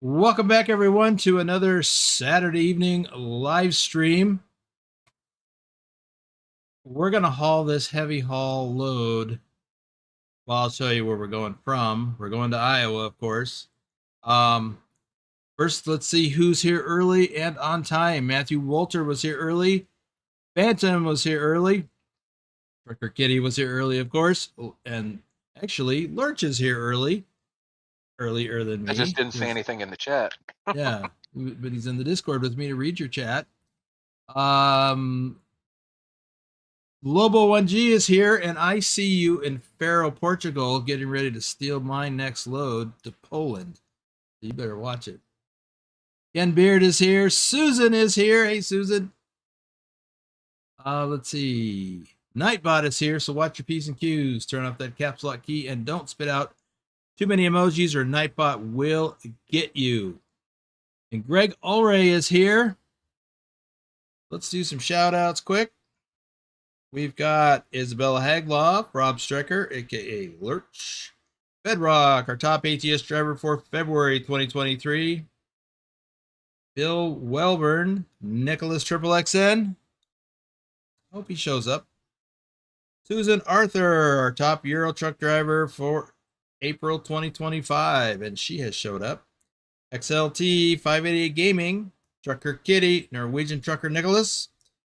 Welcome back, everyone, to another Saturday evening live stream. We're going to haul this heavy haul load. Well, I'll show you where we're going from. We're going to Iowa, of course. First, let's see who's here early and on time. Matthew Walter was here early. Phantom was here early. Trucker Kitty was here early, of course. And actually, Lurch is here earlier than me. I just didn't say anything in the chat. Yeah, but he's in the Discord with me to read your chat. Lobo 1G is here, and I see you in Faro, Portugal, getting ready to steal my next load to Poland. You better watch it. Ken Beard is here. Susan is here. Hey, Susan. Let's see. Nightbot is here, so watch your P's and Q's. Turn off that caps lock key, and don't spit out too many emojis, or Nightbot will get you. And Greg Ulray is here. Let's do some shout-outs quick. We've got Isabella Hagloff, Rob Strecker, a.k.a. Lurch, Bedrock, our top ATS driver for February 2023. Bill Welburn, Nicholas XXXN. Hope he shows up. Susan Arthur, our top Euro truck driver for April 2025, and she has showed up. XLT 588 Gaming, Trucker Kitty, Norwegian Trucker Nicholas,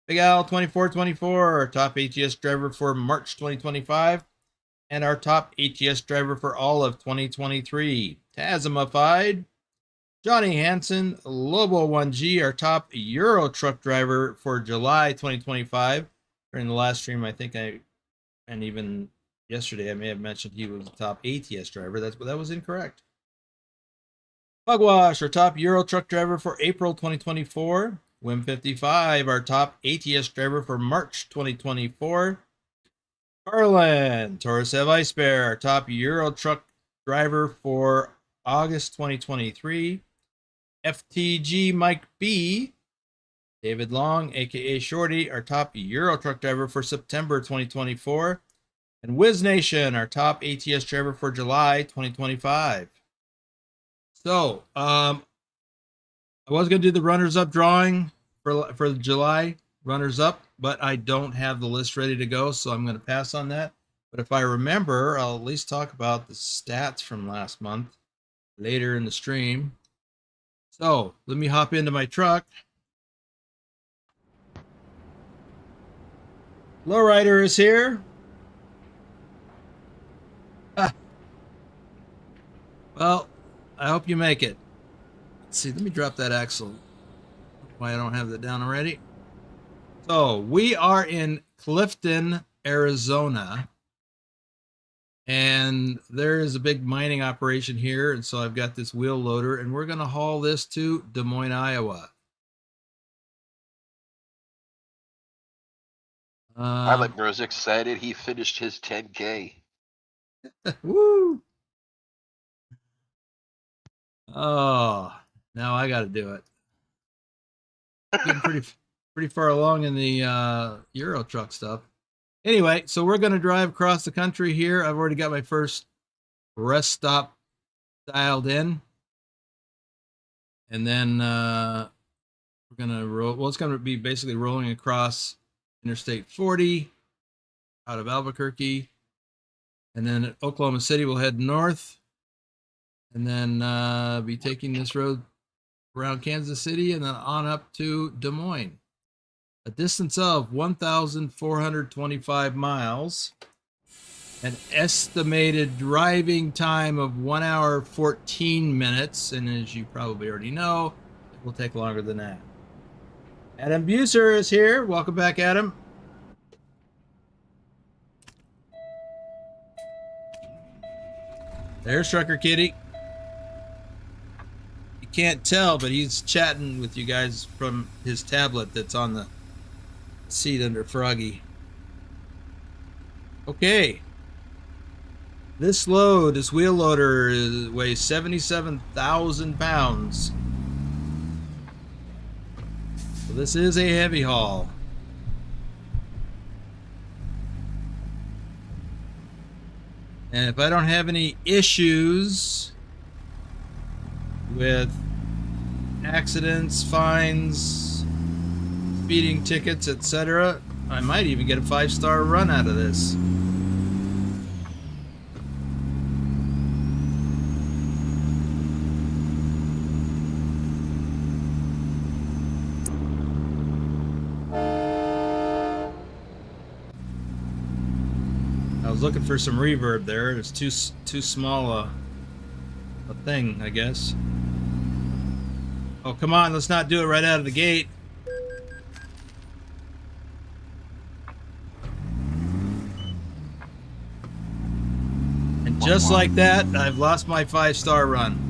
Big Al 2424, our top ATS driver for March 2025, and our top ATS driver for all of 2023. Tasmified, Johnny Hansen, Lobo 1G, our top Euro truck driver for July 2025. During the last stream, I think and even yesterday, I may have mentioned he was the top ATS driver. That was incorrect. Bugwash, our top Euro truck driver for April 2024. Wim55, our top ATS driver for March 2024. Carlin, Taurus Have Ice Bear, our top Euro truck driver for August 2023. FTG Mike B. David Long, aka Shorty, our top Euro truck driver for September 2024. And Wiz Nation, our top ATS driver for July 2025. So, I was going to do the runners-up drawing for the July runners-up, but I don't have the list ready to go, so I'm going to pass on that. But if I remember, I'll at least talk about the stats from last month later in the stream. So, let me hop into my truck. Lowrider is here. Well, I hope you make it. Let's see, let me drop that axle. Why I don't have that down already. So we are in Clifton, Arizona. And there is a big mining operation here. And so I've got this wheel loader, and we're going to haul this to Des Moines, Iowa. Pilot Bros excited he finished his 10K. Woo! Oh, now I got to do it. Getting pretty far along in the Euro truck stuff. Anyway, so we're going to drive across the country here. I've already got my first rest stop dialed in. And then we're going to roll. Well, it's going to be basically rolling across Interstate 40 out of Albuquerque. And then at Oklahoma City, we'll head north. And then be taking this road around Kansas City and then on up to Des Moines. A distance of 1,425 miles. An estimated driving time of 1 hour, 14 minutes. And as you probably already know, it will take longer than that. Adam Buser is here. Welcome back, Adam. There's Trucker Kitty. You can't tell, but he's chatting with you guys from his tablet that's on the seat under Froggy. Okay. This wheel loader weighs 77,000 pounds. So this is a heavy haul. And if I don't have any issues with accidents, fines, speeding tickets, etc. I might even get a 5-star run out of this. I was looking for some reverb there. It's too small a thing, I guess. Oh, come on, let's not do it right out of the gate. And just like that, I've lost my 5-star run.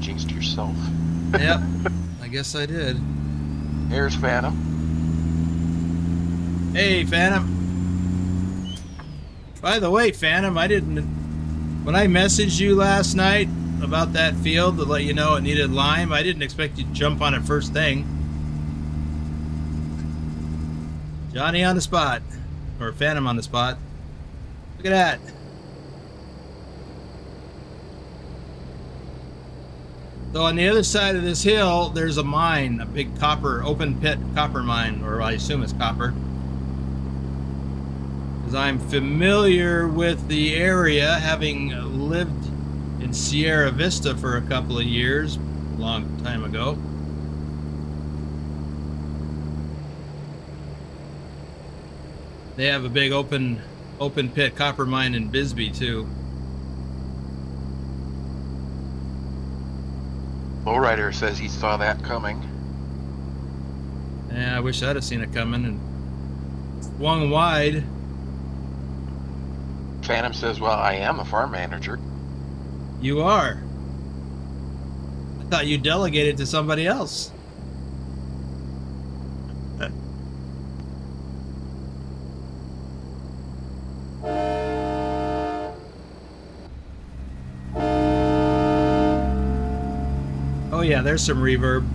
Jinxed yourself. Yep, I guess I did. Here's Phantom. Hey, Phantom. By the way, Phantom, when I messaged you last night about that field to let you know it needed lime, I didn't expect you to jump on it first thing. Johnny on the spot. Or Phantom on the spot. Look at that. So on the other side of this hill, there's a mine, a big open pit copper mine, or I assume it's copper. Because I'm familiar with the area, having lived in Sierra Vista for a couple of years, a long time ago. They have a big open pit copper mine in Bisbee too. Lowrider says he saw that coming. Yeah, I wish I'd have seen it coming and swung wide. Phantom says, well, I am a farm manager. You are. I thought you delegated to somebody else. Oh yeah, there's some reverb.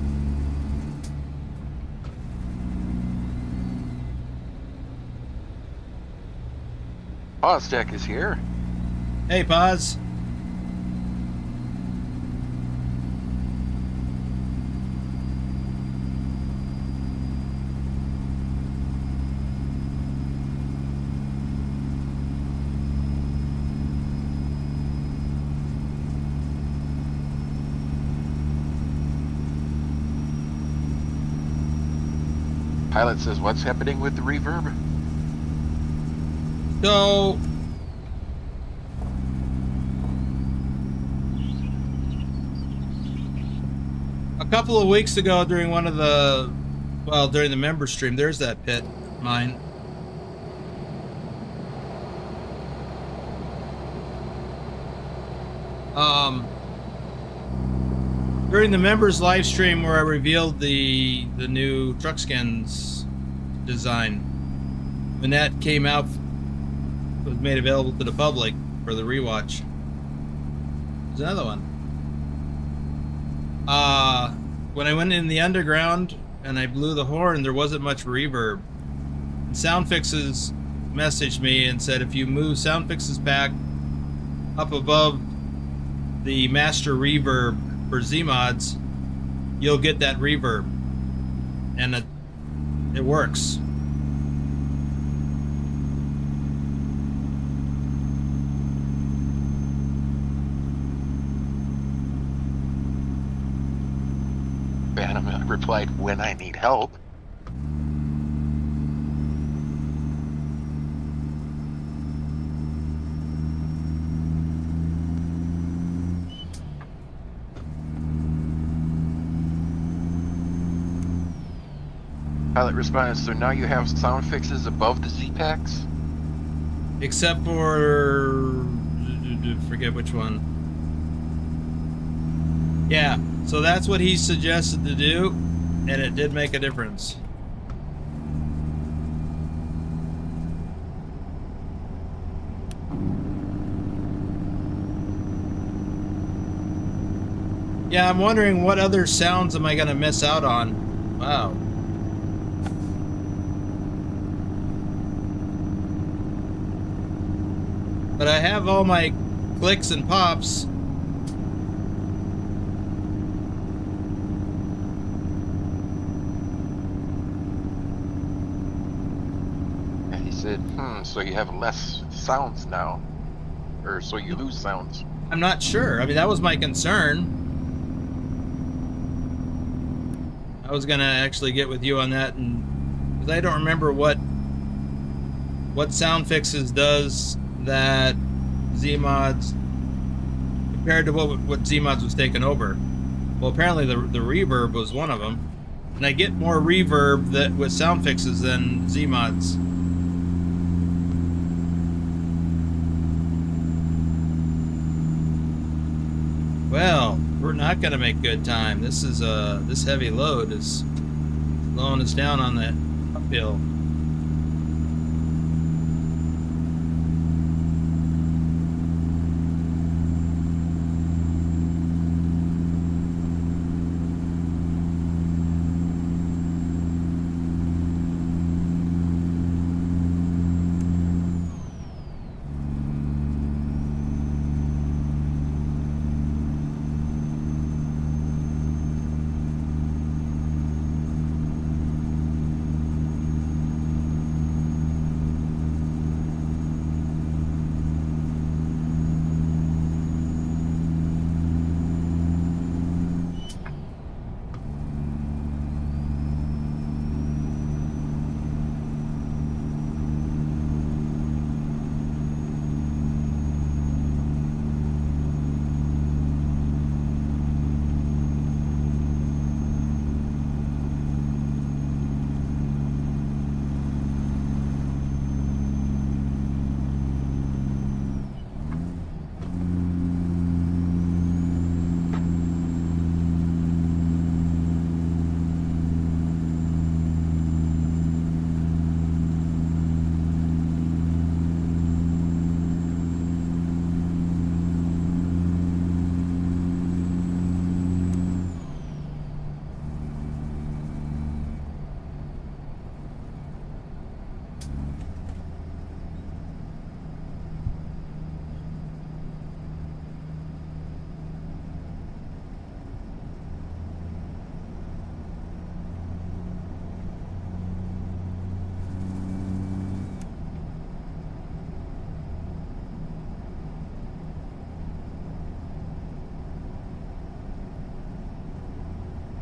Oztech is here. Hey, Paz. Pilot says, what's happening with the reverb? So, a couple of weeks ago during during the member stream, there's that pit mine. During the members live stream where I revealed the new truck skins design, when that came out, was made available to the public for the rewatch. There's another one. When I went in the underground and I blew the horn, there wasn't much reverb. Soundfixes messaged me and said if you move Soundfixes back up above the master reverb for Zeemods, you'll get that reverb, and it works. Phantom replied, when I need help. Pilot responds, so now you have sound fixes above the Z-Packs? Except for... forget which one. Yeah, so that's what he suggested to do, and it did make a difference. Yeah, I'm wondering what other sounds am I going to miss out on. Wow. But I have all my clicks and pops. And he said, so you have less sounds now. Or so you lose sounds. I'm not sure. I mean, that was my concern. I was going to actually get with you on that, and because I don't remember what Sound Fixes does that Zeemods compared to what Zeemods was taking over. Well, apparently the reverb was one of them, and I get more reverb that with Sound Fixes than Zeemods. Well, we're not going to make good time. This is this heavy load is slowing us down on that uphill.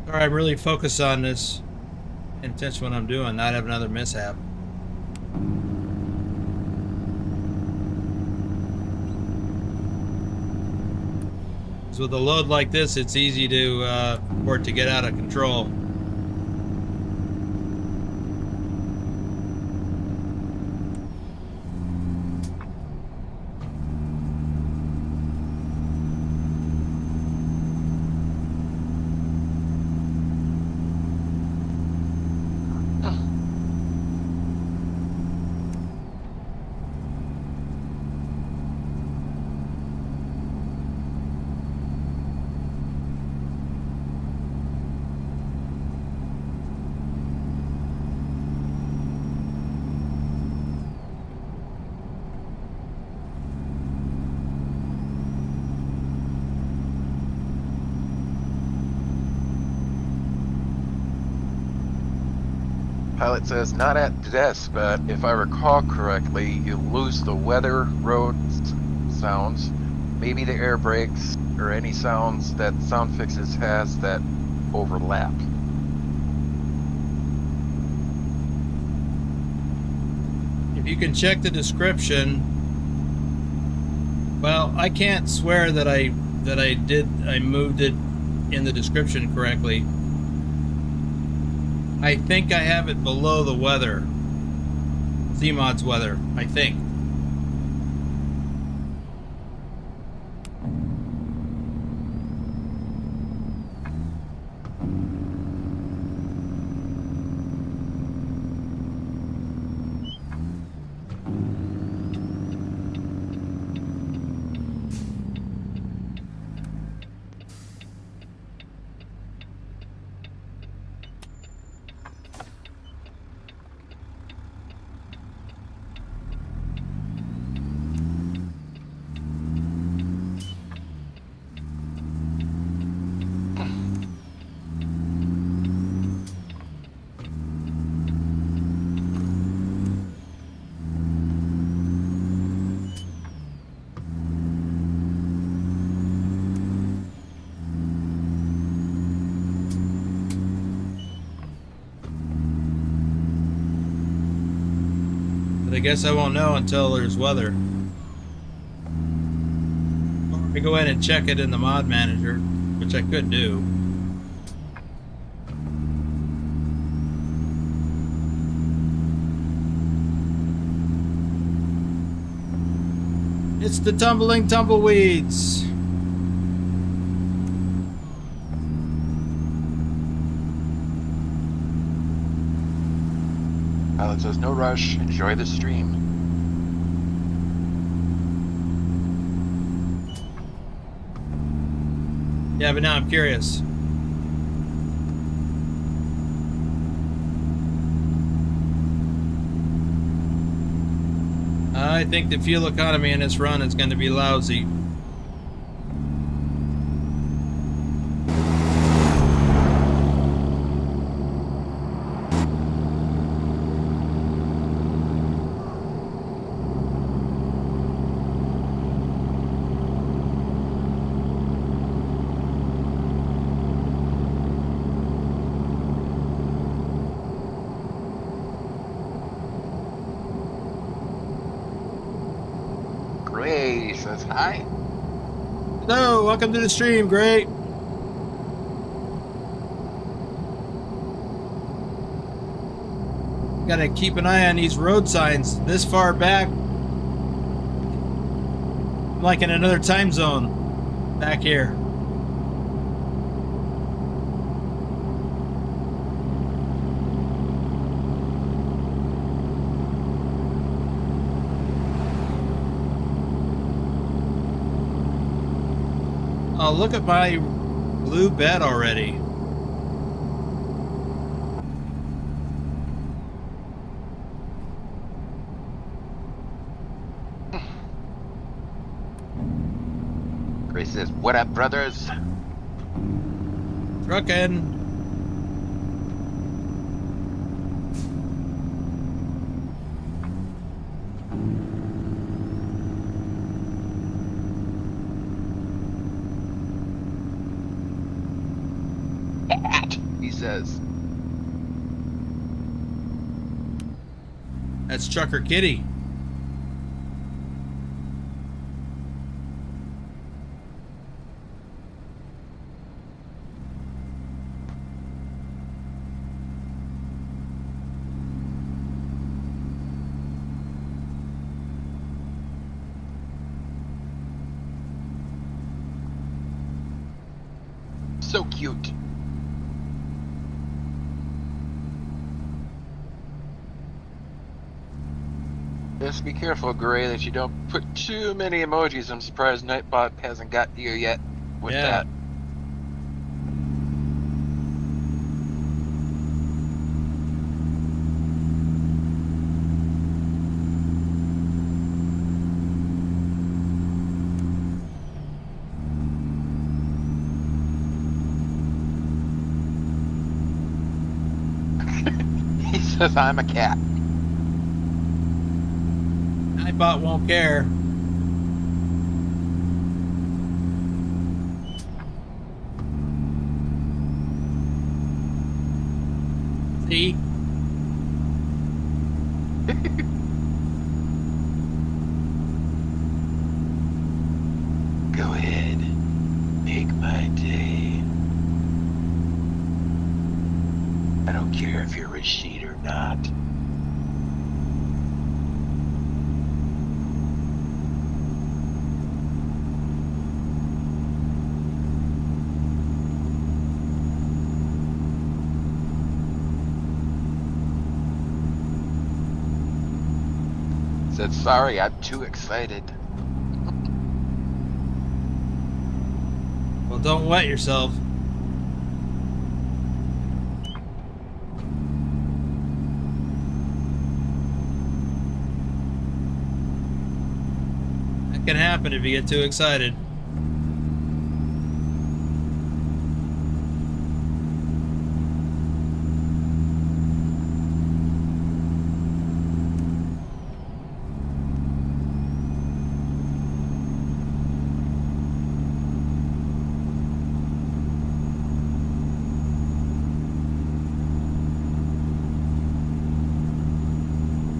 All right, I'm really focused on this intention what I'm doing, not have another mishap. So with a load like this, it's easy to for it to get out of control. Pilot says, not at this, but if I recall correctly, you lose the weather, road sounds, maybe the air brakes, or any sounds that Sound Fixes has that overlap. If you can check the description, well, I can't swear that I moved it in the description correctly. I think I have it below the weather. Zeemods weather, I think. I guess I won't know until there's weather. Or I go in and check it in the mod manager, which I could do. It's the tumbling tumbleweeds. Pilot says no rush. Enjoy the stream. Yeah, but now I'm curious. I think the fuel economy in this run is going to be lousy. Gray says hi. Hello, welcome to the stream, great. Gotta keep an eye on these road signs this far back. I'm like in another time zone back here. Oh, look at my blue bed already. Gray says, what up, brothers? Truckin'. He says. That's Trucker Kitty. So cute. Just be careful, Gray, that you don't put too many emojis. I'm surprised Nightbot hasn't got you yet with that. He says, I'm a cat. Nightbot won't care. See? Go ahead. Make my day. I don't care if you're Rashid or not. Said, sorry, I'm too excited. Well, don't wet yourself. That can happen if you get too excited.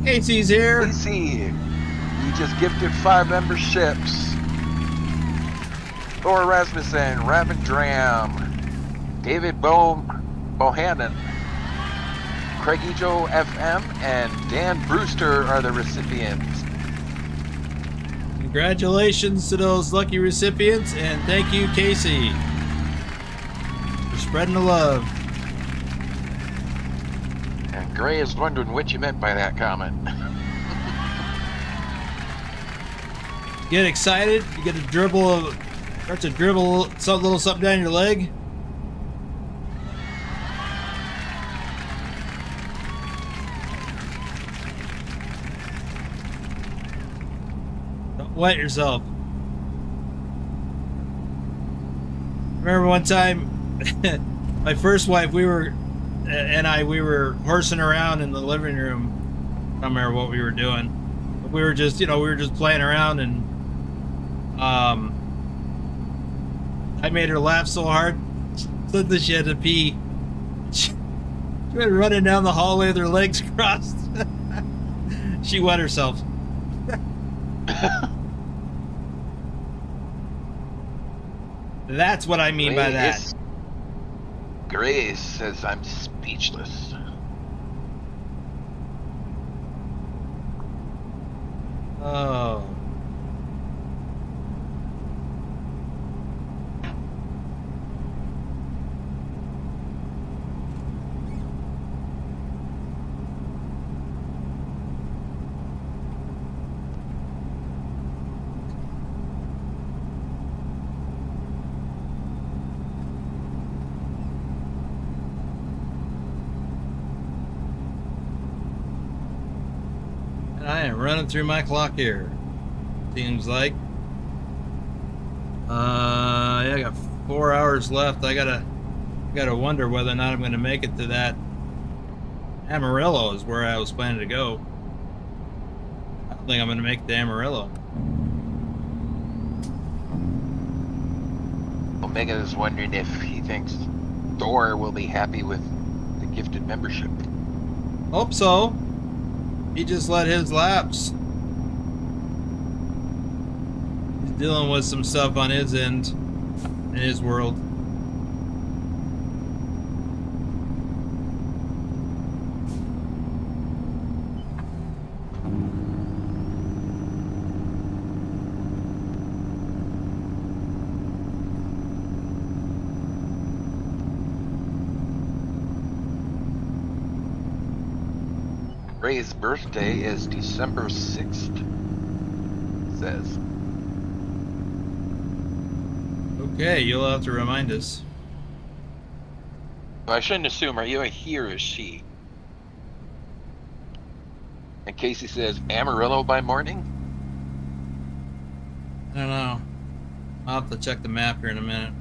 Casey's here. Casey, you just gifted 5 memberships. Thor Rasmussen, Ravendram, David Bohannon, Craigie Joe FM, and Dan Brewster are the recipients. Congratulations to those lucky recipients, and thank you, Casey, for spreading the love. And Gray is wondering what you meant by that comment. Get excited, you get a dribble, start to dribble some little something down your leg. Don't wet yourself. Remember one time, my first wife, we were horsing around in the living room. I don't remember what we were doing. But we were just, playing around, and I made her laugh so hard that she had to pee. She went running down the hallway with her legs crossed. She wet herself. That's what I mean by that. Grace says I'm speechless. Oh. I am running through my clock here. Seems like. Yeah, I got 4 hours left. I gotta wonder whether or not I'm gonna make it to that Amarillo is where I was planning to go. I don't think I'm gonna make it to Amarillo. Omega is wondering if he thinks Thor will be happy with the gifted membership. Hope so. He just let his lapse. He's dealing with some stuff on his end, in his world. Ray's birthday is December 6th, it says. Okay, you'll have to remind us. I shouldn't assume, are you a he or a she? And Casey says, Amarillo by morning? I don't know. I'll have to check the map here in a minute.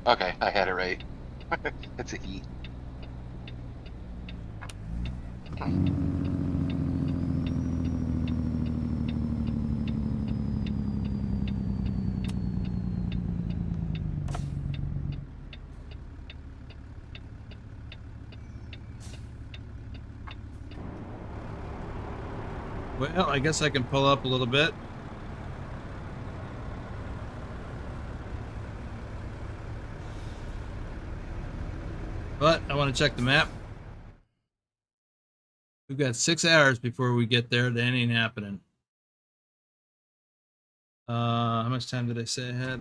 Okay, I had it right. It's a he. Well, I guess I can pull up a little bit. But I want to check the map. We've got 6 hours before we get there. That ain't happening. How much time did I say ahead?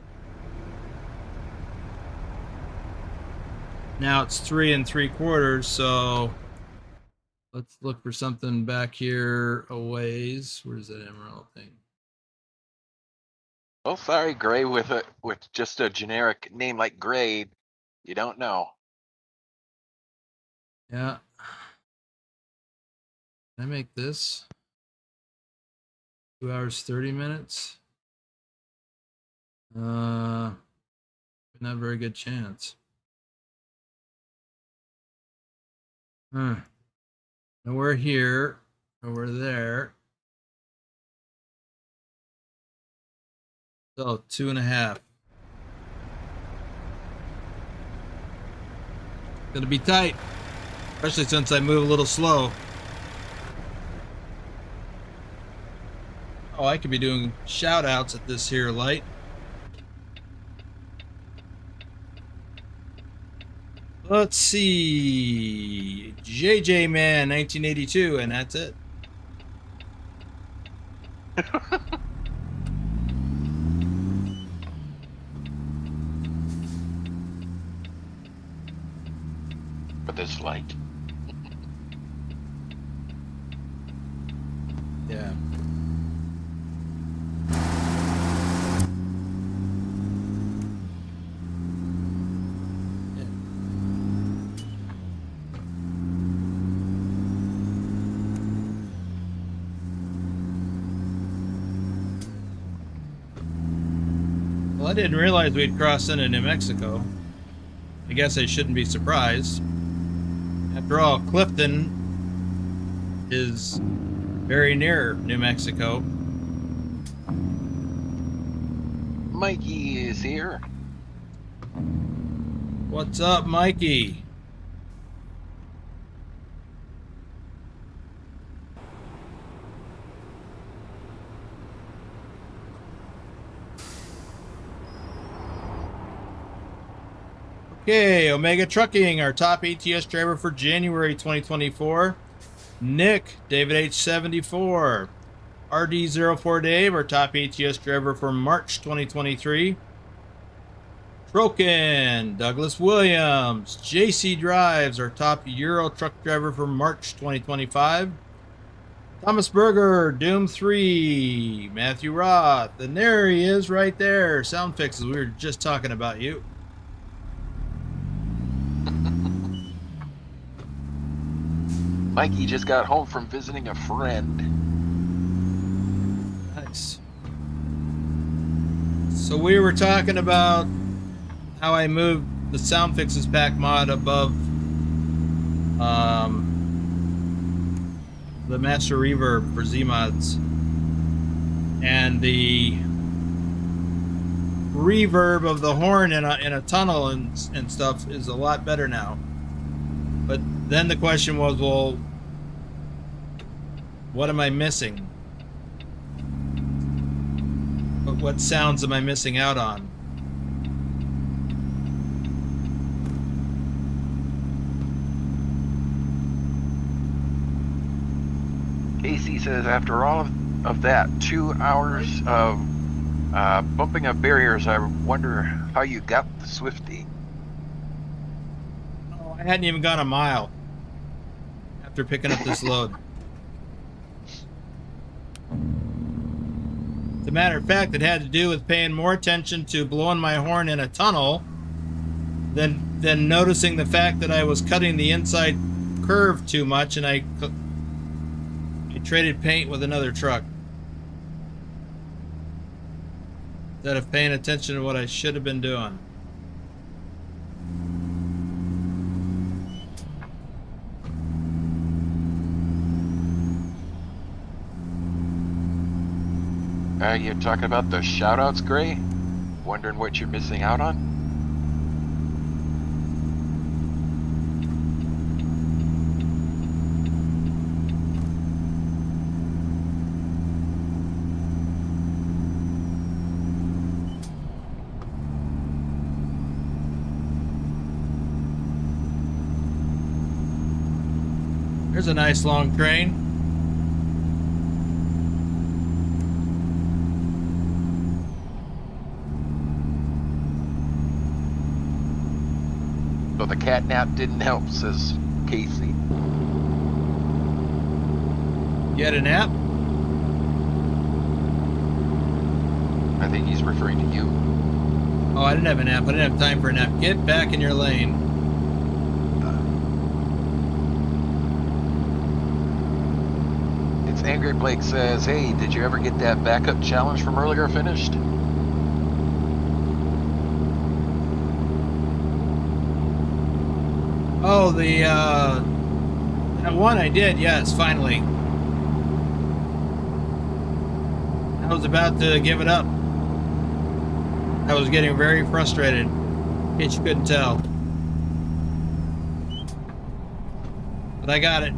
Now it's 3 3/4, so let's look for something back here a ways. Where's that emerald thing? Oh, sorry, Gray, with just a generic name like Gray, you don't know. Yeah. Can I make this 2 hours 30 minutes? Not a very good chance. Nowhere here, nowhere there. So 2.5. Gonna be tight. Especially since I move a little slow. Oh, I could be doing shout outs at this here light. Let's see. JJ Man 1982, and that's it. For this light. Yeah. Well, I didn't realize we'd crossed into New Mexico. I guess I shouldn't be surprised. After all, Clifton is very near New Mexico. Mikey is here. What's up, Mikey? Okay, Omega Trucking, our top ATS driver for January 2024. Nick, David H74. RD04 Dave, our top ATS driver for March 2023. Troken, Douglas Williams. JC Drives, our top Euro truck driver for March 2025. Thomas Berger, Doom 3. Matthew Roth, and there he is right there. Sound Fixes, we were just talking about you. Mikey just got home from visiting a friend. Nice. So we were talking about how I moved the Sound Fixes pack mod above the master reverb for Zeemods, and the reverb of the horn in a tunnel and stuff is a lot better now. But then the question was, well, what am I missing? What sounds am I missing out on? Casey says, after all of that, 2 hours of bumping of barriers, I wonder how you got the Swifty. Oh, I hadn't even gone a mile after picking up this load. As a matter of fact, it had to do with paying more attention to blowing my horn in a tunnel than noticing the fact that I was cutting the inside curve too much, and I traded paint with another truck instead of paying attention to what I should have been doing. You're talking about the shout-outs, Gray? Wondering what you're missing out on? There's a nice long train. So the cat nap didn't help, says Casey. You had a nap? I think he's referring to you. Oh, I didn't have a nap. I didn't have time for a nap. Get back in your lane. It's Angry Blake says, hey, did you ever get that backup challenge from earlier finished? Oh, that one I did, yes, finally. I was about to give it up. I was getting very frustrated, in case you couldn't tell. But I got it.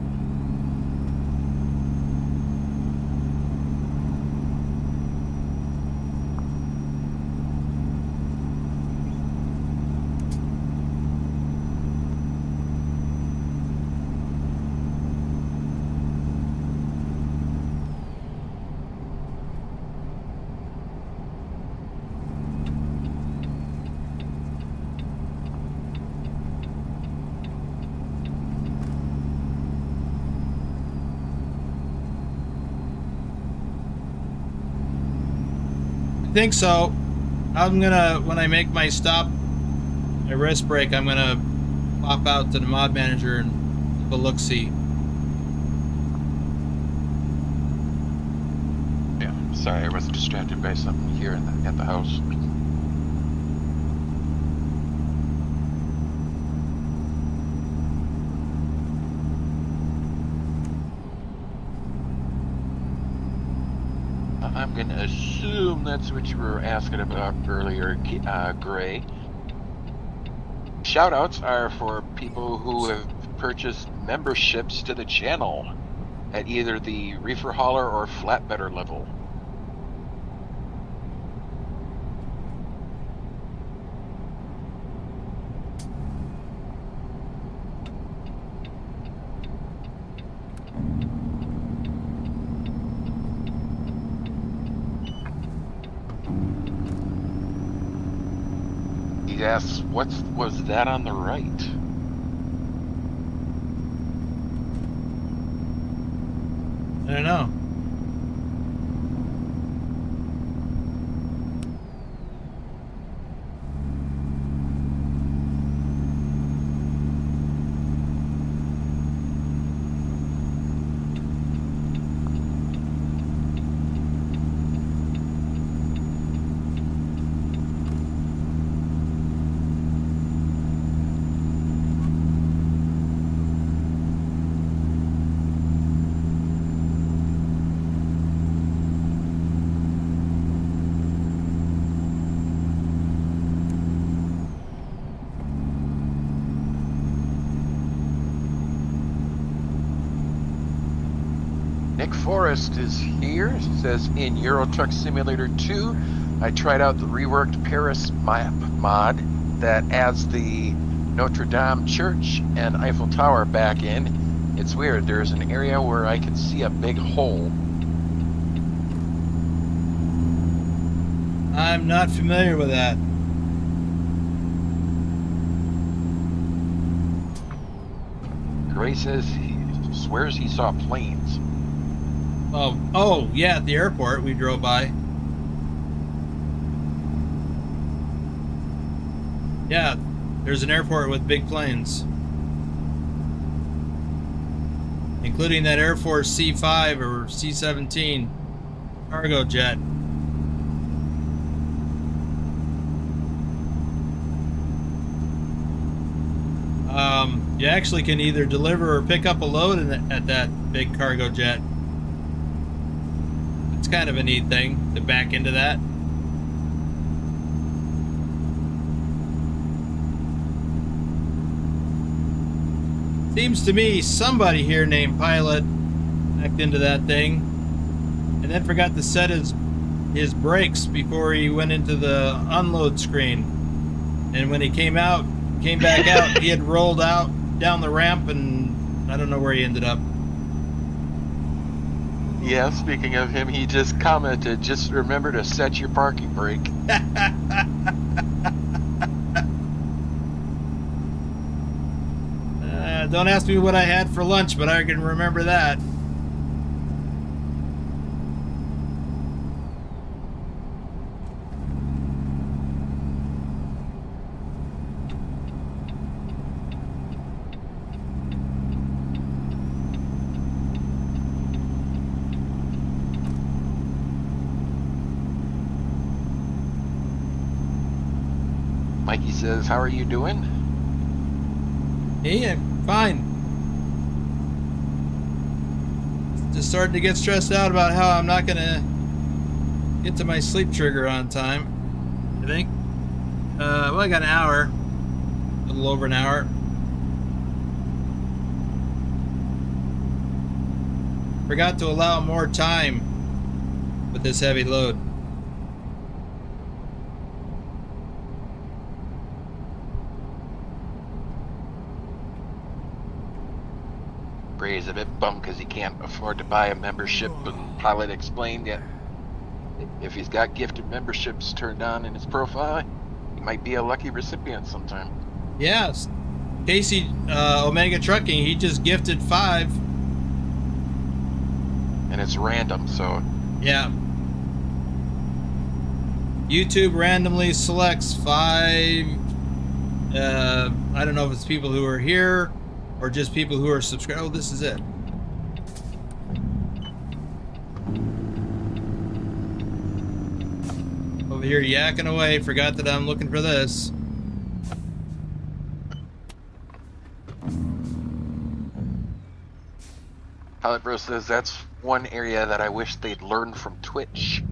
I think so. I'm gonna, when I make my stop, my rest break, I'm gonna pop out to the mod manager and have a look-see. Yeah, sorry, I was distracted by something here at the house. I'm going to assume that's what you were asking about earlier, Gray. Shoutouts are for people who have purchased memberships to the channel at either the reefer hauler or flatbedder level. He asks, what was that on the right? I don't know. Nick Forrest is here. He says, in Euro Truck Simulator 2, I tried out the reworked Paris map mod that adds the Notre Dame Church and Eiffel Tower back in. It's weird. There's an area where I can see a big hole. I'm not familiar with that. Gray says he swears he saw planes. Oh, yeah, at the airport we drove by. Yeah, there's an airport with big planes. Including that Air Force C-5 or C-17 cargo jet. You actually can either deliver or pick up a load at that big cargo jet. It's kind of a neat thing to back into that. Seems to me somebody here named Pilot backed into that thing and then forgot to set his brakes before he went into the unload screen. And when he came back out, he had rolled out down the ramp and I don't know where he ended up. Yeah, speaking of him, he just commented, just remember to set your parking brake. Don't ask me what I had for lunch, but I can remember that. Mikey says, how are you doing? Hey, I'm fine. Just starting to get stressed out about how I'm not gonna get to my sleep trigger on time, I think. Well, I got an hour. A little over an hour. Forgot to allow more time with this heavy load. Gray's a bit bummed because he can't afford to buy a membership, and Pilot explained that if he's got gifted memberships turned on in his profile, he might be a lucky recipient sometime. Yes. Casey, Omega Trucking, he just gifted 5. And it's random, so. Yeah. YouTube randomly selects 5. I don't know if it's people who are here or just people who are subscribed. Oh, this is it. Over here yakking away. Forgot that I'm looking for this. Pilot Bro says that's one area that I wish they'd learn from Twitch.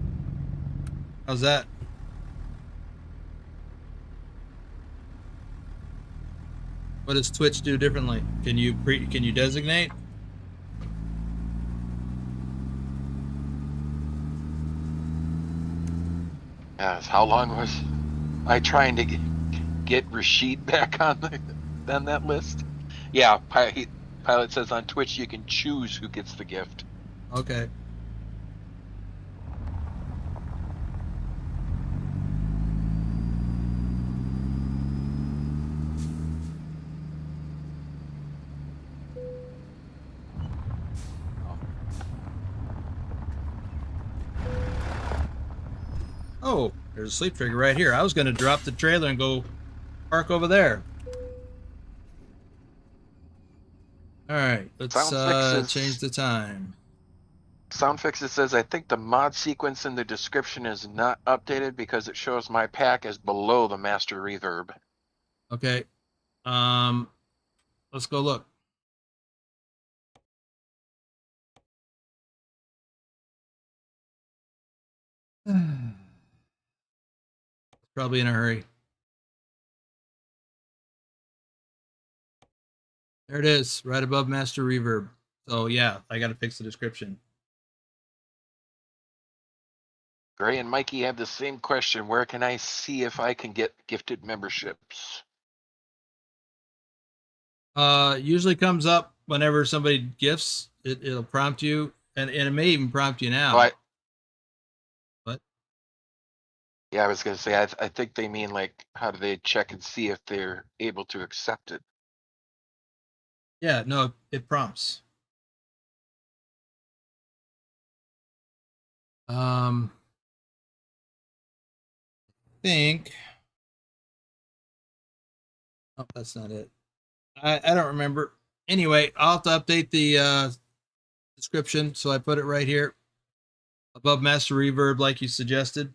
How's that? What does Twitch do differently? Can you designate? Yes, how long was I trying to get Rashid back on that list? Yeah, Pilot says on Twitch you can choose who gets the gift. Okay. Oh, there's a sleep trigger right here. I was going to drop the trailer and go park over there. All right, let's change the time. Sound Fixes says, I think the mod sequence in the description is not updated because it shows my pack as below the master reverb. Okay. Let's go look. Probably in a hurry. There it is, right above master reverb. So yeah, I got to fix the description. Gray and Mikey have the same question. Where can I see if I can get gifted memberships? Usually comes up whenever somebody gifts. It'll prompt you, and it may even prompt you now. Oh, What? Yeah, I was going to say, I think they mean like, how do they check and see if they're able to accept it? Yeah, no, it prompts. I think. Oh, that's not it. I don't remember. Anyway, I'll have to update the description, so I put it right here above master reverb, like you suggested.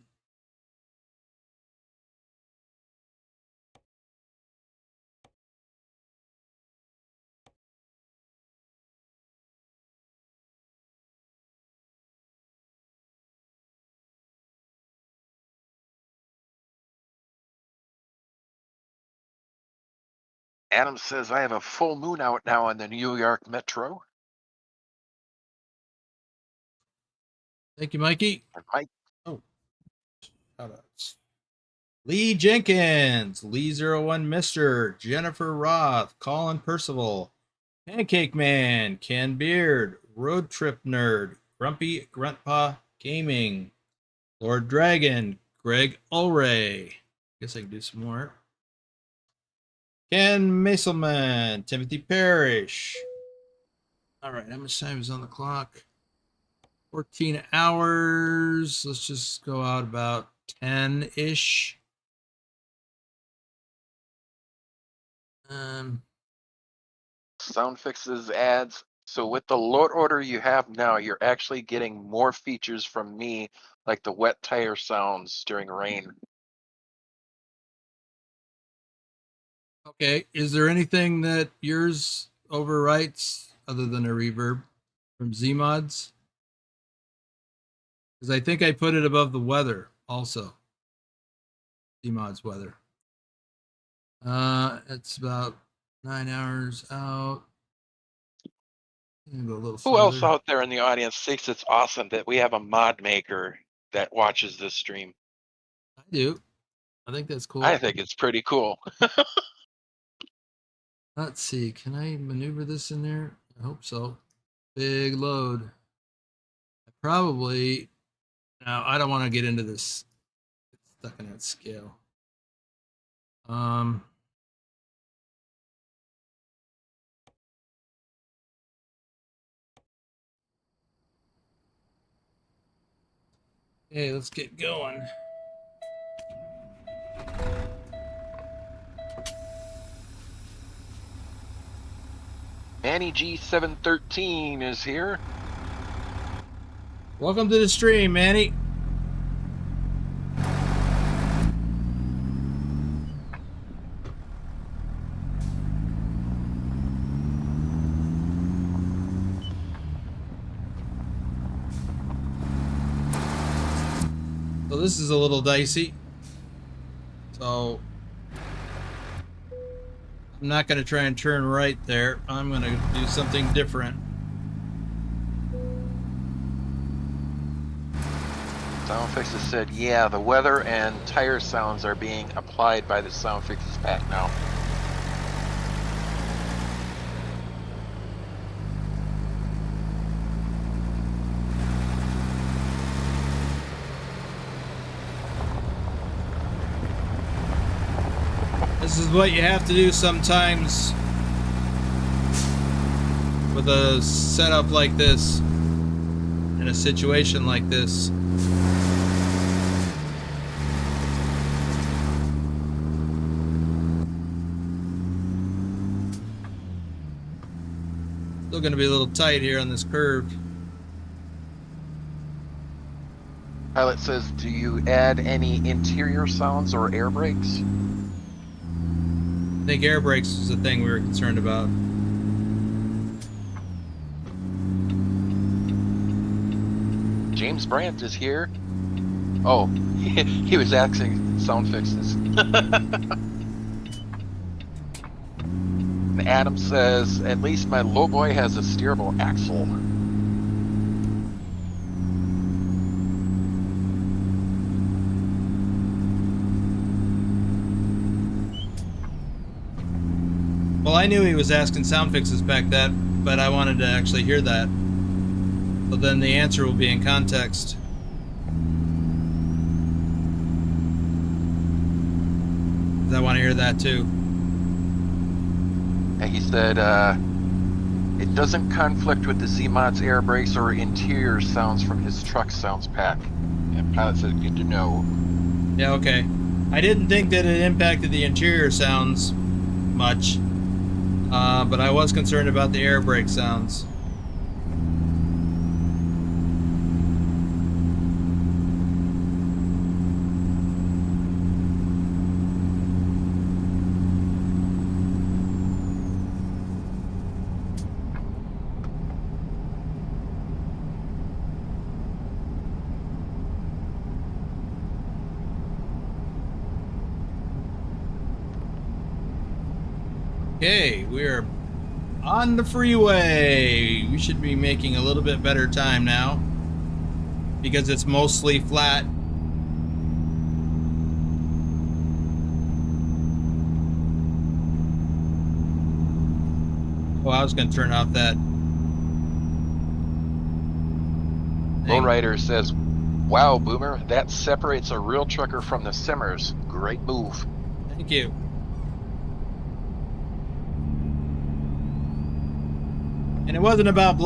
Adam says, I have a full moon out now on the New York Metro. Thank you, Mikey. Mike. Oh, shoutouts. Lee Jenkins, Lee01 Mister, Jennifer Roth, Colin Percival, Pancake Man, Ken Beard, Road Trip Nerd, Grumpy Gruntpa Gaming, Lord Dragon, Greg Ulray. Guess I can do some more. Ken Maselman, Timothy Parrish. All right, how much time is on the clock? 14 hours. Let's just go out about 10-ish. Sound Fixes ads. So with the load order you have now, you're actually getting more features from me, like the wet tire sounds during rain. Okay, is there anything that yours overwrites other than a reverb from Zeemods? Because I think I put it above the weather also. Zeemods weather. It's about 9 hours out. Go a little Who else further. out there in the audience thinks it's awesome that we have a mod maker that watches this stream? I do. I think that's cool. I think it's pretty cool. Let's see. Can I maneuver this in there? I hope so. Big load. Probably. Now, I don't want to get into this. It's stuck in that scale. Okay, let's get going. Manny G713 is here. Welcome to the stream, Manny. So this is a little dicey. So I'm not going to try and turn right there. I'm going to do something different. Sound Fixes said, yeah, the weather and tire sounds are being applied by the Sound Fixes pack now. This is what you have to do sometimes with a setup like this, in a situation like this. Still going to be a little tight here on this curve. Pilot says, do you add any interior sounds or air brakes? I think air brakes was the thing we were concerned about. James Brandt is here. Oh, he was asking Sound Fixes. And Adam says, at least my lowboy has a steerable axle. Well, I knew he was asking Sound Fixes back then, but I wanted to actually hear that. So then the answer will be in context. 'Cause I want to hear that too. And he said, it doesn't conflict with the Zeemods air brakes or interior sounds from his truck sounds pack. And Pilot said, good to know. Yeah, okay. I didn't think that it impacted the interior sounds much, but I was concerned about the air brake sounds. Okay, we're on the freeway. We should be making a little bit better time now because it's mostly flat. Oh, I was going to turn off that thing. Lowrider says, wow, Boomer, that separates a real trucker from the simmers. Great move. Thank you. And it wasn't about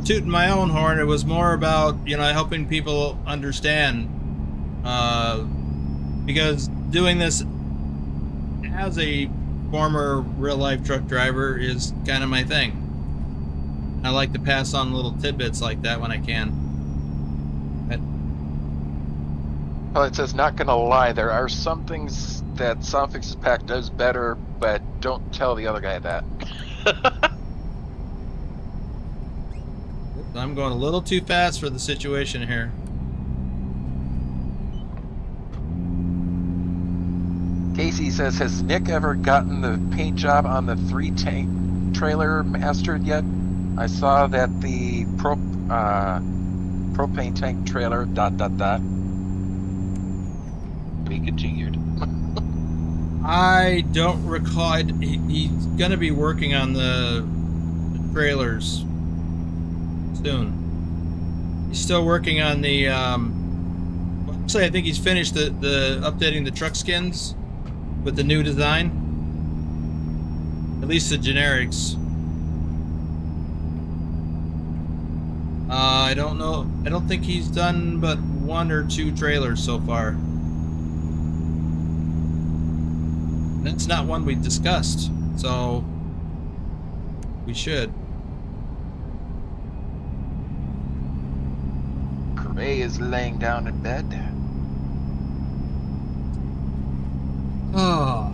tooting my own horn. It was more about, helping people understand. Because doing this as a former real-life truck driver is kind of my thing. I like to pass on little tidbits like that when I can. Well, it says, not gonna lie, there are some things that Sound Fixes pack does better, but don't tell the other guy that. I'm going a little too fast for the situation here. Casey says, has Nick ever gotten the paint job on the 3-tank trailer mastered yet? I saw that the propane tank trailer ... Be continued. I don't recall. He's going to be working on the trailers soon. He's still working on the. Actually, I think he's finished the updating the truck skins with the new design. At least the generics. I don't know. I don't think he's done but 1 or 2 trailers so far. That's not one we discussed, so we should. Gray is laying down in bed. Oh.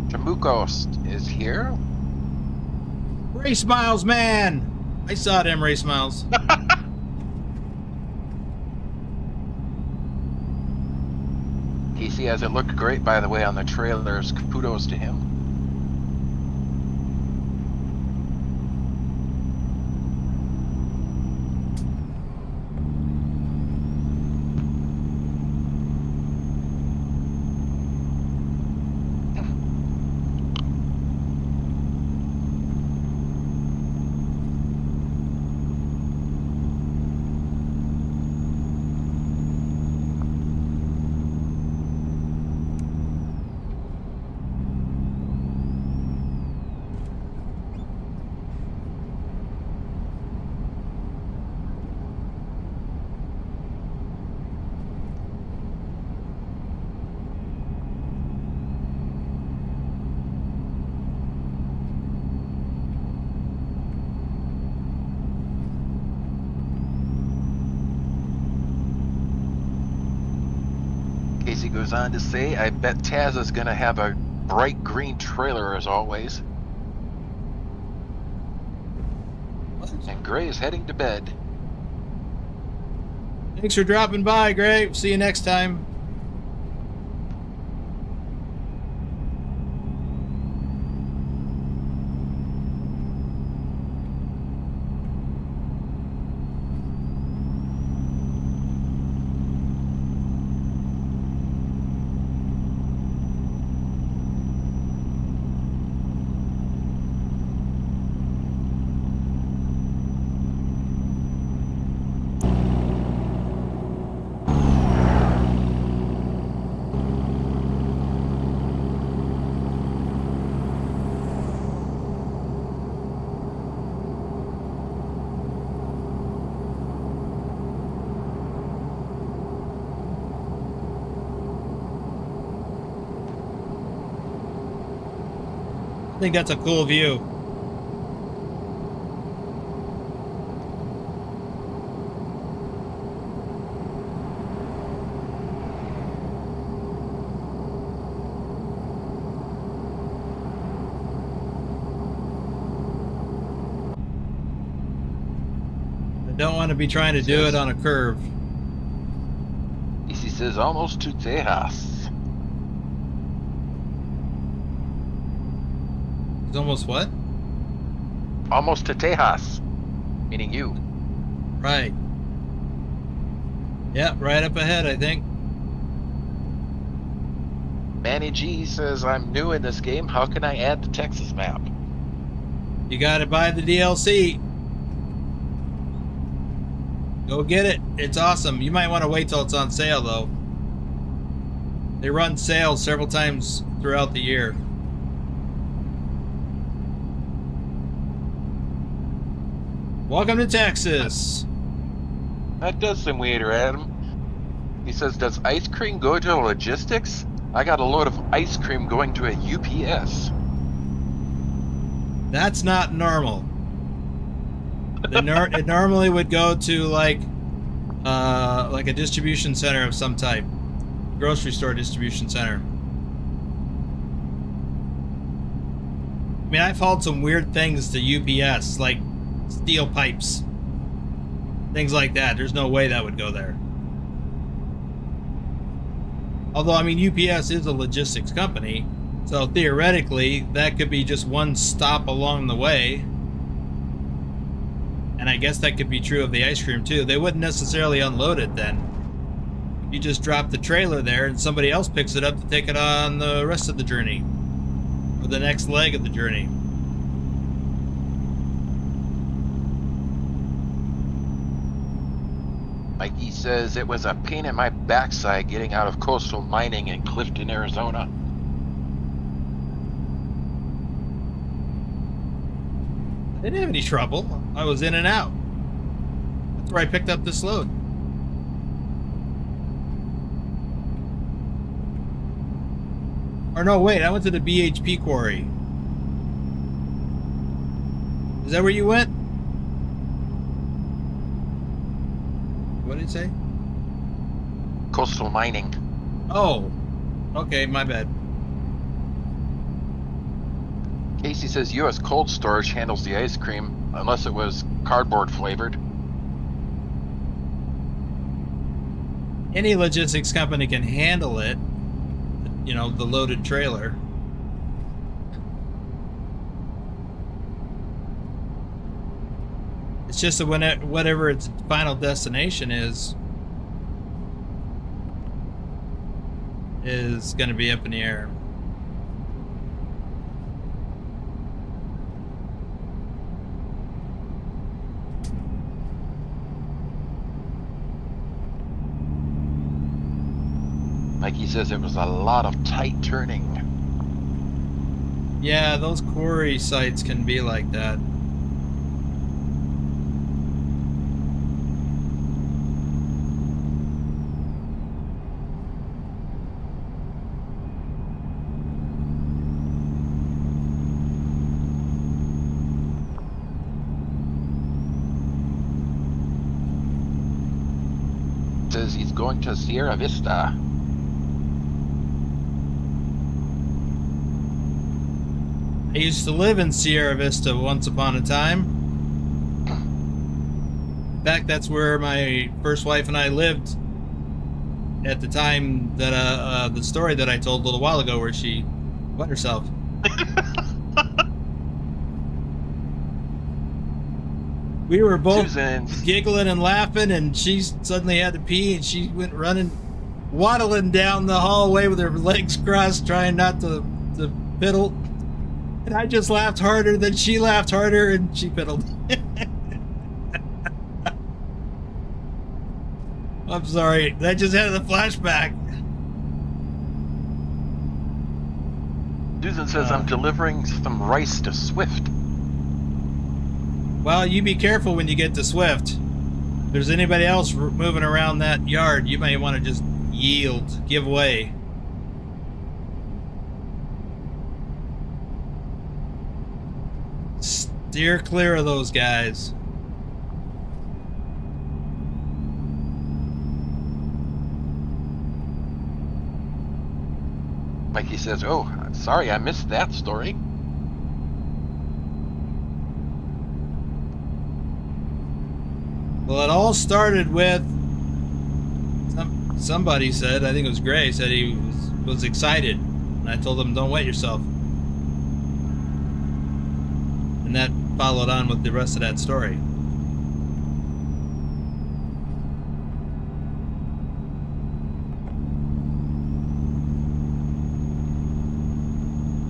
Jamukos is here. Race Miles, man! I saw them Race Miles. Casey has it looked great, by the way, on the trailers. Kudos to him. Casey goes on to say, I bet Taz is going to have a bright green trailer as always. What? And Gray is heading to bed. Thanks for dropping by, Gray. See you next time. I think that's a cool view. I don't want to be trying to do it on a curve. Casey says, almost to Tejas. It's almost what? Almost to Tejas. Meaning you. Right. Yeah, right up ahead, I think. Manny G says, I'm new in this game. How can I add the Texas map? You gotta buy the DLC. Go get it. It's awesome. You might want to wait till it's on sale, though. They run sales several times throughout the year. Welcome to Texas. That does seem weird, Adam. He says, does ice cream go to logistics? I got a load of ice cream going to a UPS. That's not normal. It normally would go to like a distribution center of some type, grocery store distribution center. I mean, I've hauled some weird things to UPS, like steel pipes, things like that. There's no way that would go there. Although, I mean, UPS is a logistics company, So theoretically, that could be just one stop along the way. And I guess that could be true of the ice cream too. They wouldn't necessarily unload it then. You just drop the trailer there and somebody else picks it up to take it on the rest of the journey. Or the next leg of the journey. Mikey says it was a pain in my backside getting out of coastal mining in Clifton, Arizona. I didn't have any trouble. I was in and out. That's where I picked up this load. Or no, wait, I went to the BHP quarry. Is that where you went? What did it say? Coastal mining. Oh, okay, my bad. Casey says U.S. cold storage handles the ice cream unless it was cardboard flavored. Any logistics company can handle it, you know, the loaded trailer. It's just that whatever its final destination is going to be up in the air. Mikey says it was a lot of tight turning. Yeah, those quarry sites can be like that. Says he's going to Sierra Vista. I used to live in Sierra Vista once upon a time. In fact, that's where my first wife and I lived at the time that the story that I told a little while ago where she wet herself. We were both Susan's. giggling and laughing, and she suddenly had to pee, and she went running, waddling down the hallway with her legs crossed, trying not to piddle. And I just laughed harder than she laughed harder, and she piddled. I'm sorry. I just had a flashback. Susan says I'm delivering some rice to Swift. Well, you be careful when you get to Swift. If there's anybody else moving around that yard, you may want to just yield, give way. Steer clear of those guys. Mikey says, oh, sorry, I missed that story. Well, it all started with somebody said, I think it was Gray, said he was excited. And I told him, don't wet yourself. And that followed on with the rest of that story.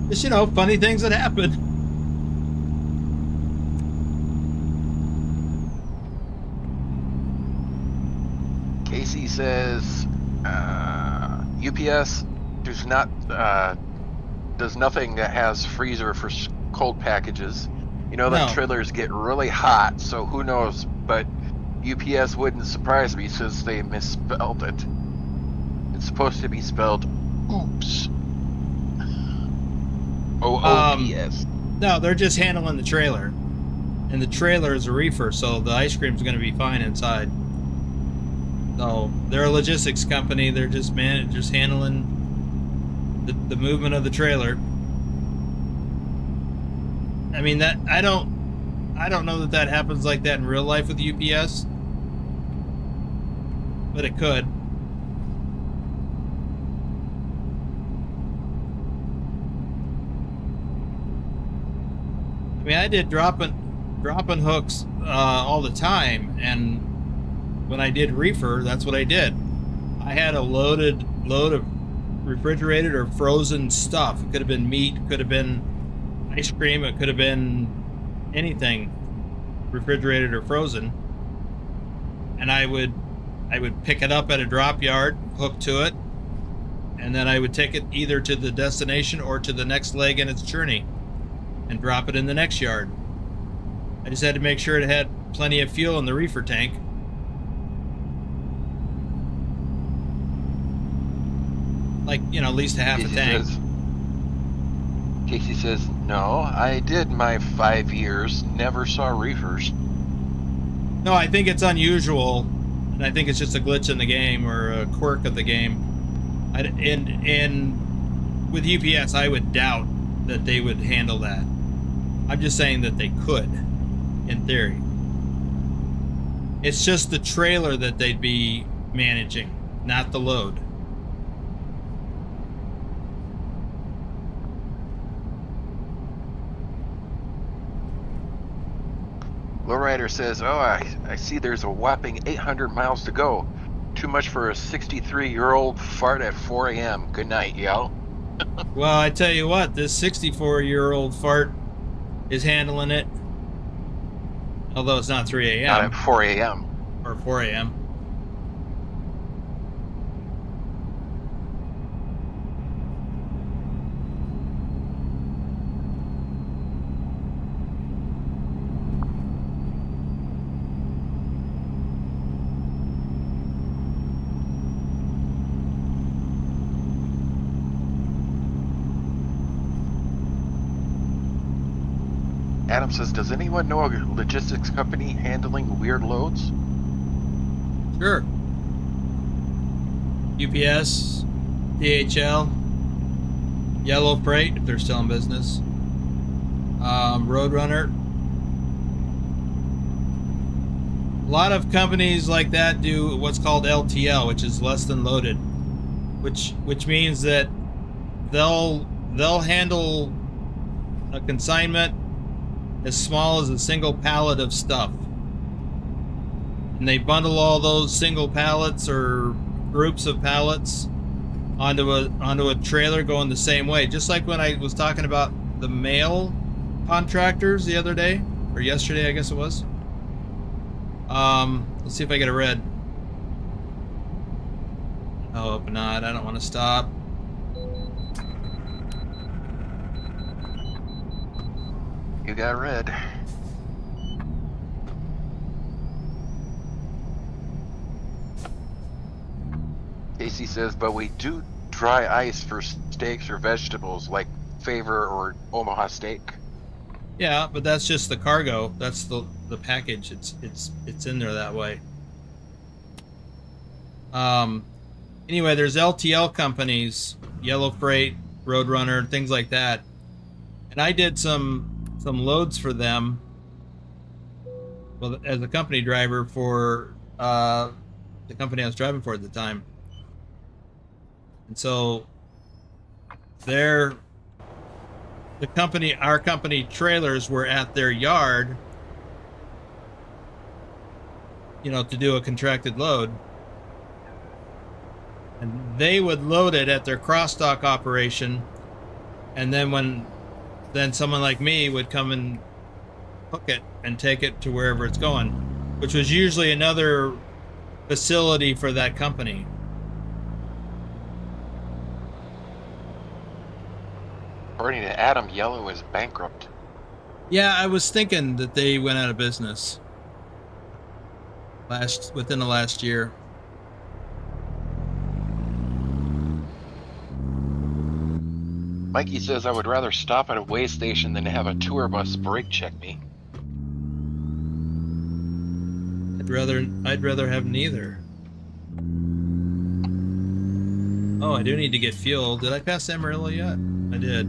Just, you know, funny things that happen. Casey says UPS does nothing that has freezer for cold packages. You know that trailers get really hot, so who knows? But UPS wouldn't surprise me since they misspelled it. It's supposed to be spelled oops. OOPS. No, they're just handling the trailer. And the trailer is a reefer, so the ice cream's going to be fine inside. So they're a logistics company. They're just handling the movement of the trailer. I mean, that I don't know that happens like that in real life with UPS, but it could. I mean, I did dropping hooks all the time, and when I did reefer, that's what I did. I had a load of refrigerated or frozen stuff. It could have been meat, could have been ice cream, it could have been anything refrigerated or frozen. And I would pick it up at a drop yard, hook to it, and then I would take it either to the destination or to the next leg in its journey and drop it in the next yard. I just had to make sure it had plenty of fuel in the reefer tank. Like, you know, at least a half a tank. Casey says, no, I did my 5 years, never saw reefers. No, I think it's unusual, and I think it's just a glitch in the game or a quirk of the game. And with UPS, I would doubt that they would handle that. I'm just saying that they could, in theory. It's just the trailer that they'd be managing, not the load. Lowrider says, oh, I see there's a whopping 800 miles to go. Too much for a 63-year-old fart at 4 a.m. Good night, yo. Well, I tell you what, this 64-year-old fart is handling it. Although it's not 3 a.m. Not at 4 a.m. Or 4 a.m. Adam says, does anyone know a logistics company handling weird loads? Sure. UPS, DHL, Yellow Freight, if they're still in business, Roadrunner. A lot of companies like that do what's called LTL, which is less than loaded, which means that they'll handle a consignment as small as a single pallet of stuff, and they bundle all those single pallets or groups of pallets onto a trailer going the same way. Just like when I was talking about the mail contractors the other day, or yesterday, I guess it was. Let's see if I get a red. I hope not. I don't want to stop. You got red. Casey says, but we do dry ice for steaks or vegetables like Favor or Omaha Steak. Yeah, but that's just the cargo. That's the package. It's in there that way. Anyway, there's LTL companies, Yellow Freight, Roadrunner, things like that. And I did some loads for them, well, as a company driver for the company I was driving for at the time. And so our company trailers were at their yard, you know, to do a contracted load. And they would load it at their cross-dock operation, and then someone like me would come and hook it and take it to wherever it's going, which was usually another facility for that company. According to Adam, Yellow is bankrupt. Yeah, I was thinking that they went out of business within the last year. Mikey says, I would rather stop at a way station than to have a tour bus brake check me. I'd rather have neither. Oh, I do need to get fuel. Did I pass Amarillo yet? I did.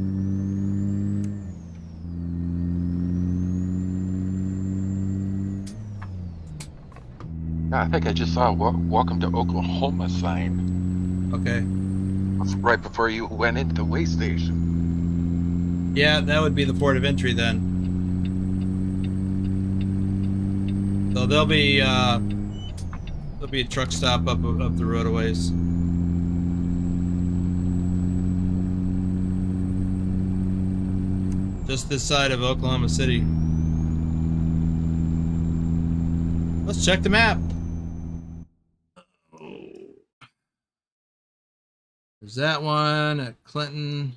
I think I just saw a welcome to Oklahoma sign. Okay. Right before you went into the way station. Yeah, that would be the port of entry then. So there'll be a truck stop up the roadaways. Just this side of Oklahoma City. Let's check the map. There's that one at Clinton.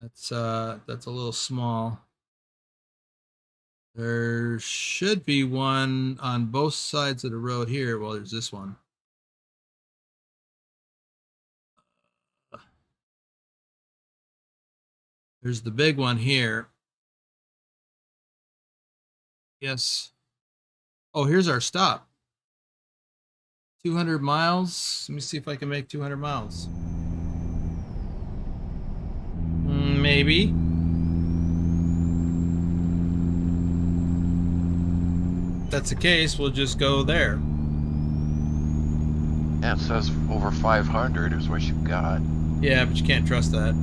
That's a little small. There should be one on both sides of the road here. Well, there's this one. There's the big one here. Yes. Oh, here's our stop. 200 miles. Let me see if I can make 200 miles. Maybe. If that's the case, we'll just go there. Yeah, it says over 500 is what you've got. Yeah, but you can't trust that.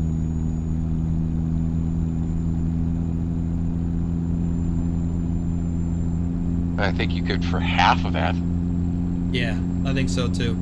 I think you could for half of that. Yeah, I think so too.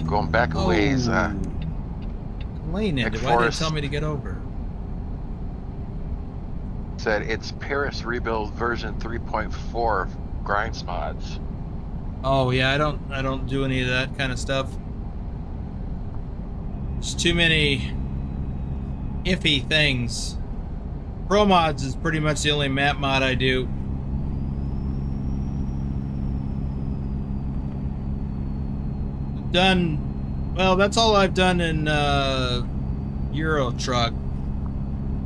Going back a ways, lane ended. Why did it tell me to get over? Said it's Paris rebuild version 3.4 grinds mods. Oh yeah, I don't do any of that kind of stuff. There's too many iffy things. Pro mods is pretty much the only map mod I do. Well, that's all I've done in Euro Truck.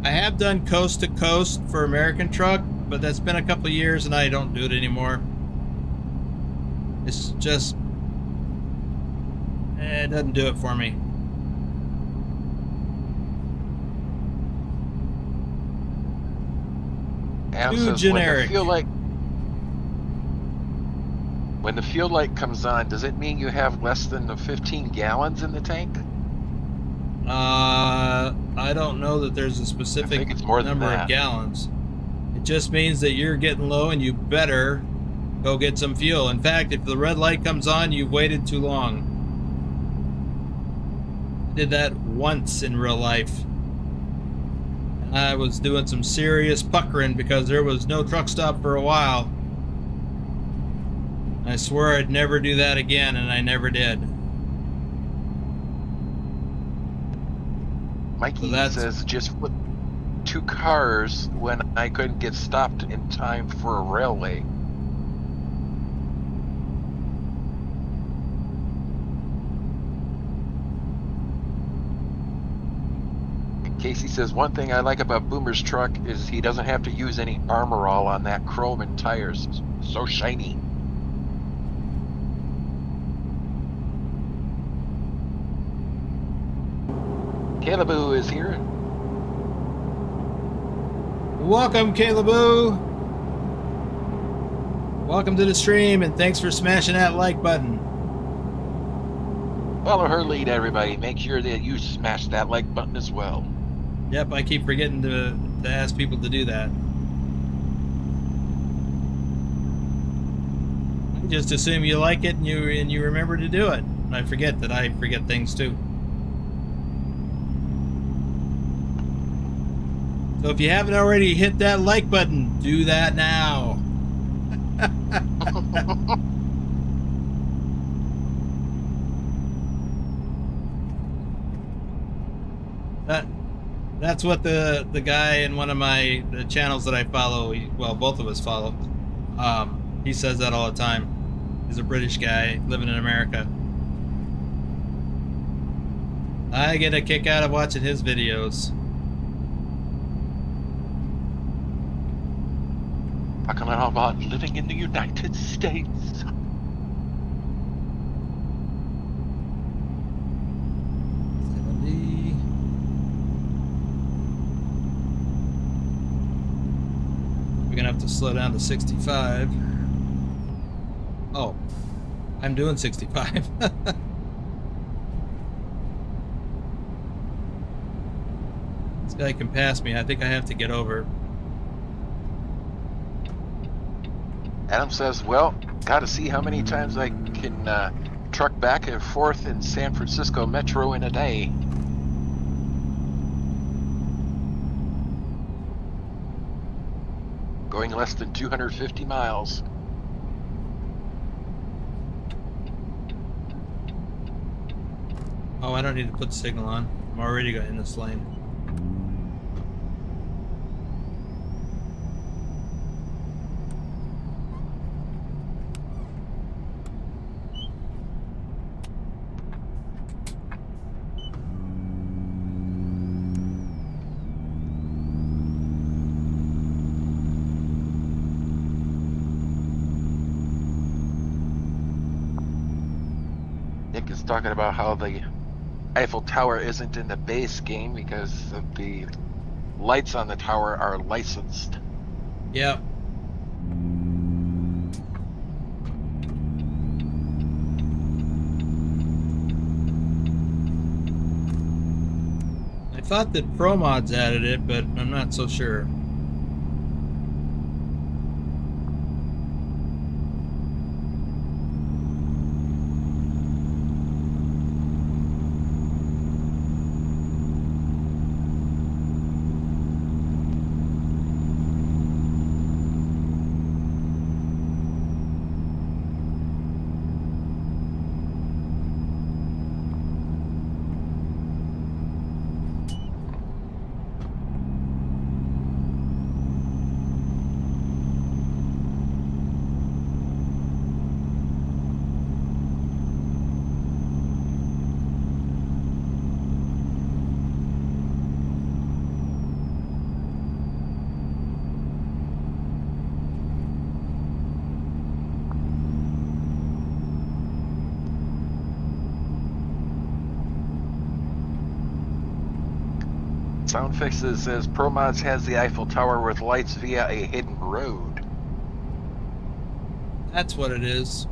I have done coast to coast for American Truck, but that's been a couple of years and I don't do it anymore. It's just it doesn't do it for me. Adam Too says, generic. When the fuel light comes on, does it mean you have less than the 15 gallons in the tank? I don't know that there's a specific I think it's more than number that. of gallons. It just means that you're getting low and you better go get some fuel. In fact, if the red light comes on, you've waited too long. I did that once in real life. I was doing some serious puckering because there was no truck stop for a while. I swear I'd never do that again, and I never did. Mikey says, just flip 2 cars when I couldn't get stopped in time for a railway. Casey says, one thing I like about Boomer's truck is he doesn't have to use any armor all on that chrome and tires. So shiny. Caleboo is here. Welcome, Caleboo. Welcome to the stream, and thanks for smashing that like button. Follow her lead, everybody. Make sure that you smash that like button as well. Yep, I keep forgetting to ask people to do that. I just assume you like it and you remember to do it. I forget that I forget things too. So if you haven't already hit that like button, do that now. That's what the guy in one of the channels that I follow, well, both of us follow, he says that all the time. He's a British guy living in America. I get a kick out of watching his videos. Talking about living in the United States. 70. We're gonna have to slow down to 65. Oh, I'm doing 65. This guy can pass me. I think I have to get over. Adam says, well, gotta see how many times I can truck back and forth in San Francisco Metro in a day. Going less than 250 miles. Oh, I don't need to put the signal on. I'm already in this lane. Nick is talking about how the Eiffel Tower isn't in the base game because of the lights on the tower are licensed. Yep. I thought that Pro Mods added it, but I'm not so sure. Sound Fixes says Pro Mods has the Eiffel Tower with lights via a hidden road. That's what it is.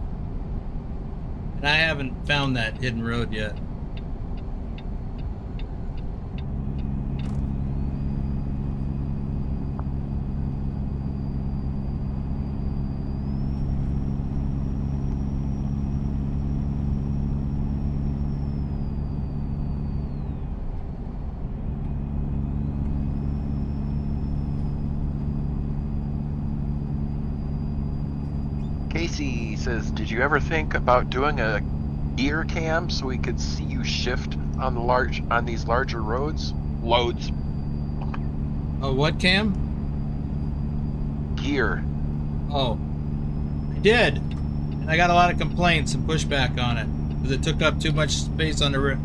And I haven't found that hidden road yet. Casey says, did you ever think about doing a gear cam so we could see you shift on these larger roads? Loads. Oh, what cam? Gear. Oh, I did. And I got a lot of complaints and pushback on it because it took up too much space on the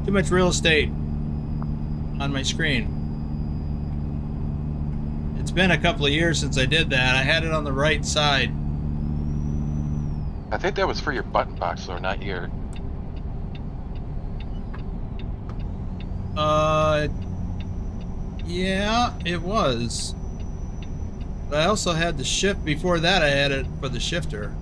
too much real estate on my screen. It's been a couple of years since I did that. I had it on the right side. I think that was for your button box, though, not your... Yeah, it was. But I also had the shift. Before that, I had it for the shifter.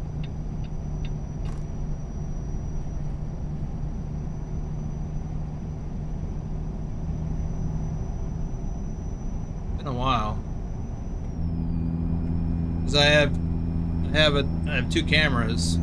Been a while. Because I have two cameras.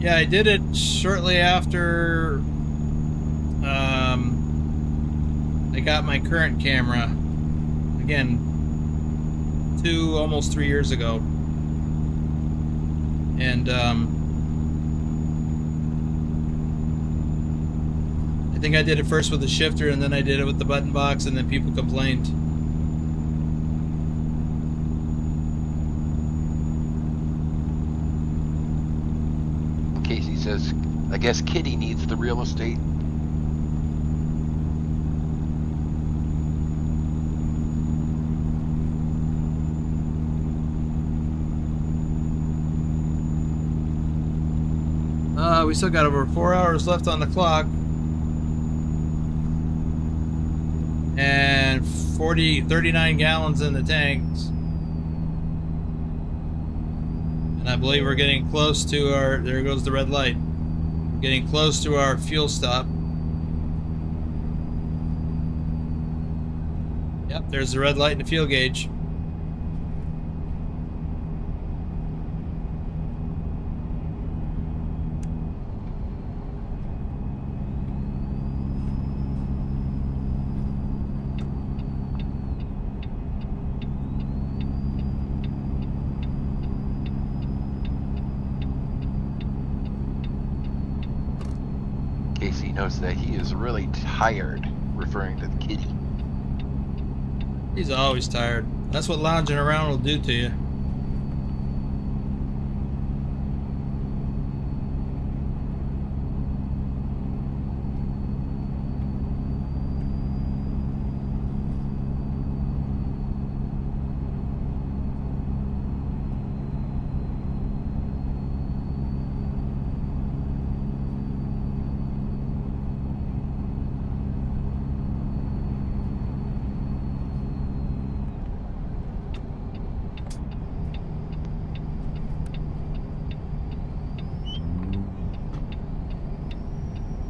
Yeah, I did it shortly after I got my current camera. Again, almost 3 years ago. And I think I did it first with the shifter, and then I did it with the button box, and then people complained. Casey says, I guess Kitty needs the real estate. We still got over 4 hours left on the clock. And 39 gallons in the tanks. And I believe we're getting close to our, there goes the red light. We're getting close to our fuel stop. Yep, there's the red light in the fuel gauge. Casey knows that he is really tired, referring to the kitty. He's always tired. That's what lounging around will do to you.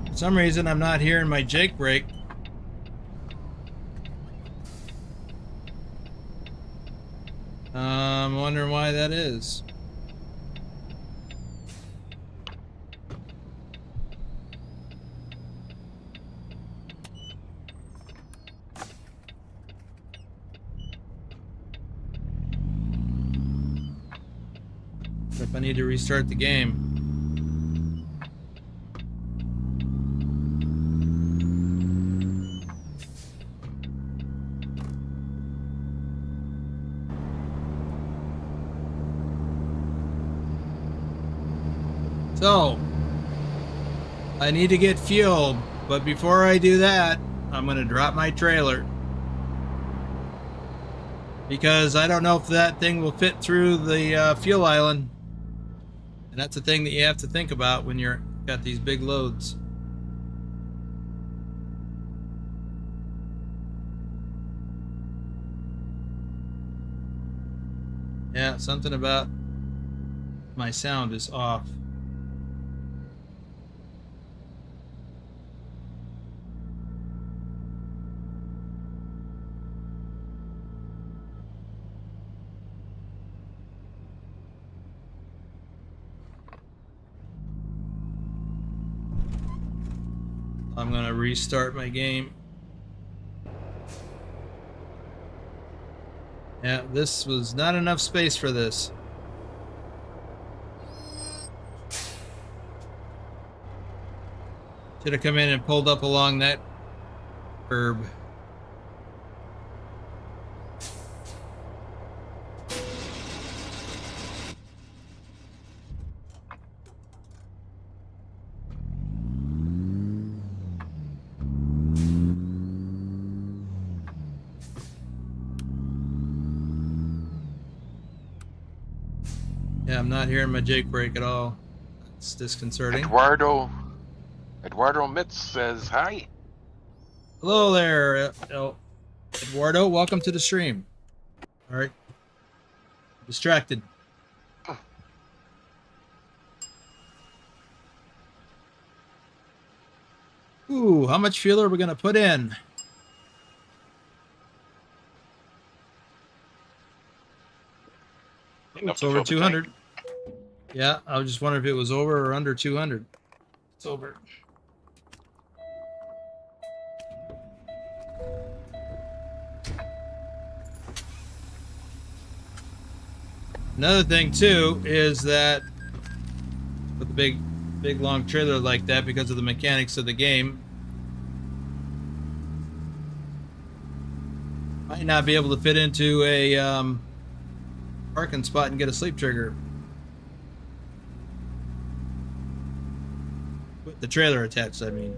For some reason, I'm not hearing my Jake brake. I'm wondering why that is. If I need to restart the game. So, I need to get fuel, but before I do that, I'm going to drop my trailer. Because I don't know if that thing will fit through the fuel island. And that's the thing that you have to think about when you're got these big loads. Yeah, something about my sound is off. I'm gonna restart my game. Yeah, this was not enough space for this. Should have come in and pulled up along that curb. Yeah, I'm not hearing my Jake brake at all. It's disconcerting. Eduardo Mitz says hi. Hello there, Eduardo. Welcome to the stream. All right. Distracted. Ooh, how much fuel are we going to put in? It's over 200. Yeah, I was just wondering if it was over or under 200. It's over. Another thing too is that with a big long trailer like that, because of the mechanics of the game, might not be able to fit into a parking spot and get a sleep trigger. With the trailer attached, I mean.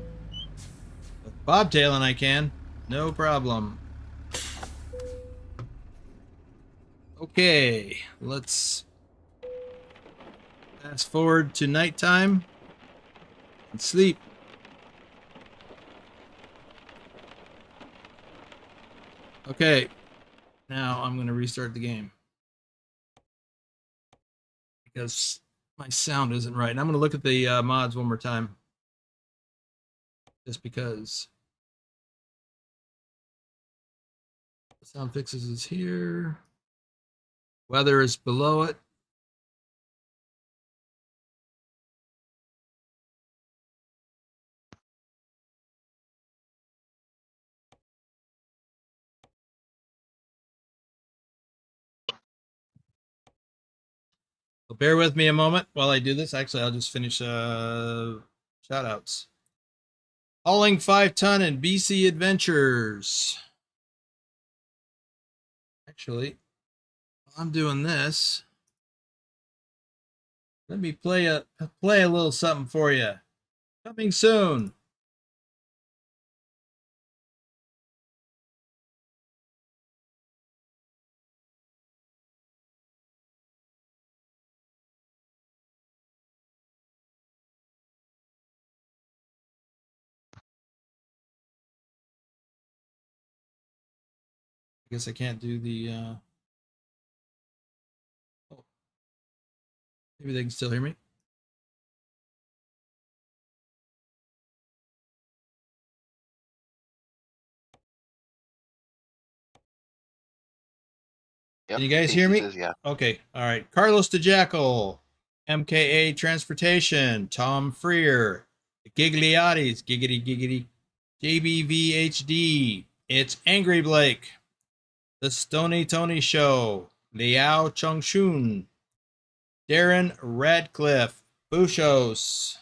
With bobtailing I can. No problem. Okay, let's fast forward to nighttime and sleep. Okay, now I'm going to restart the game because my sound isn't right. And I'm going to look at the mods one more time just because. Sound fixes is here. Weather is below it. So bear with me a moment while I do this. Actually, I'll just finish shout outs. Hauling 5-ton and BC Adventures. Actually, while I'm doing this, let me play a little something for you. Coming soon. I guess I can't do the oh, maybe they can still hear me. Yep, Can you guys hear me? says, yeah. Okay. All right. Carlos the Jackal, MKA Transportation, Tom Freer, the Gigliottis, Giggity, JBVHD, It's Angry Blake, The Stony Tony Show, Liao Chongshun, Darren Radcliffe, Bushos.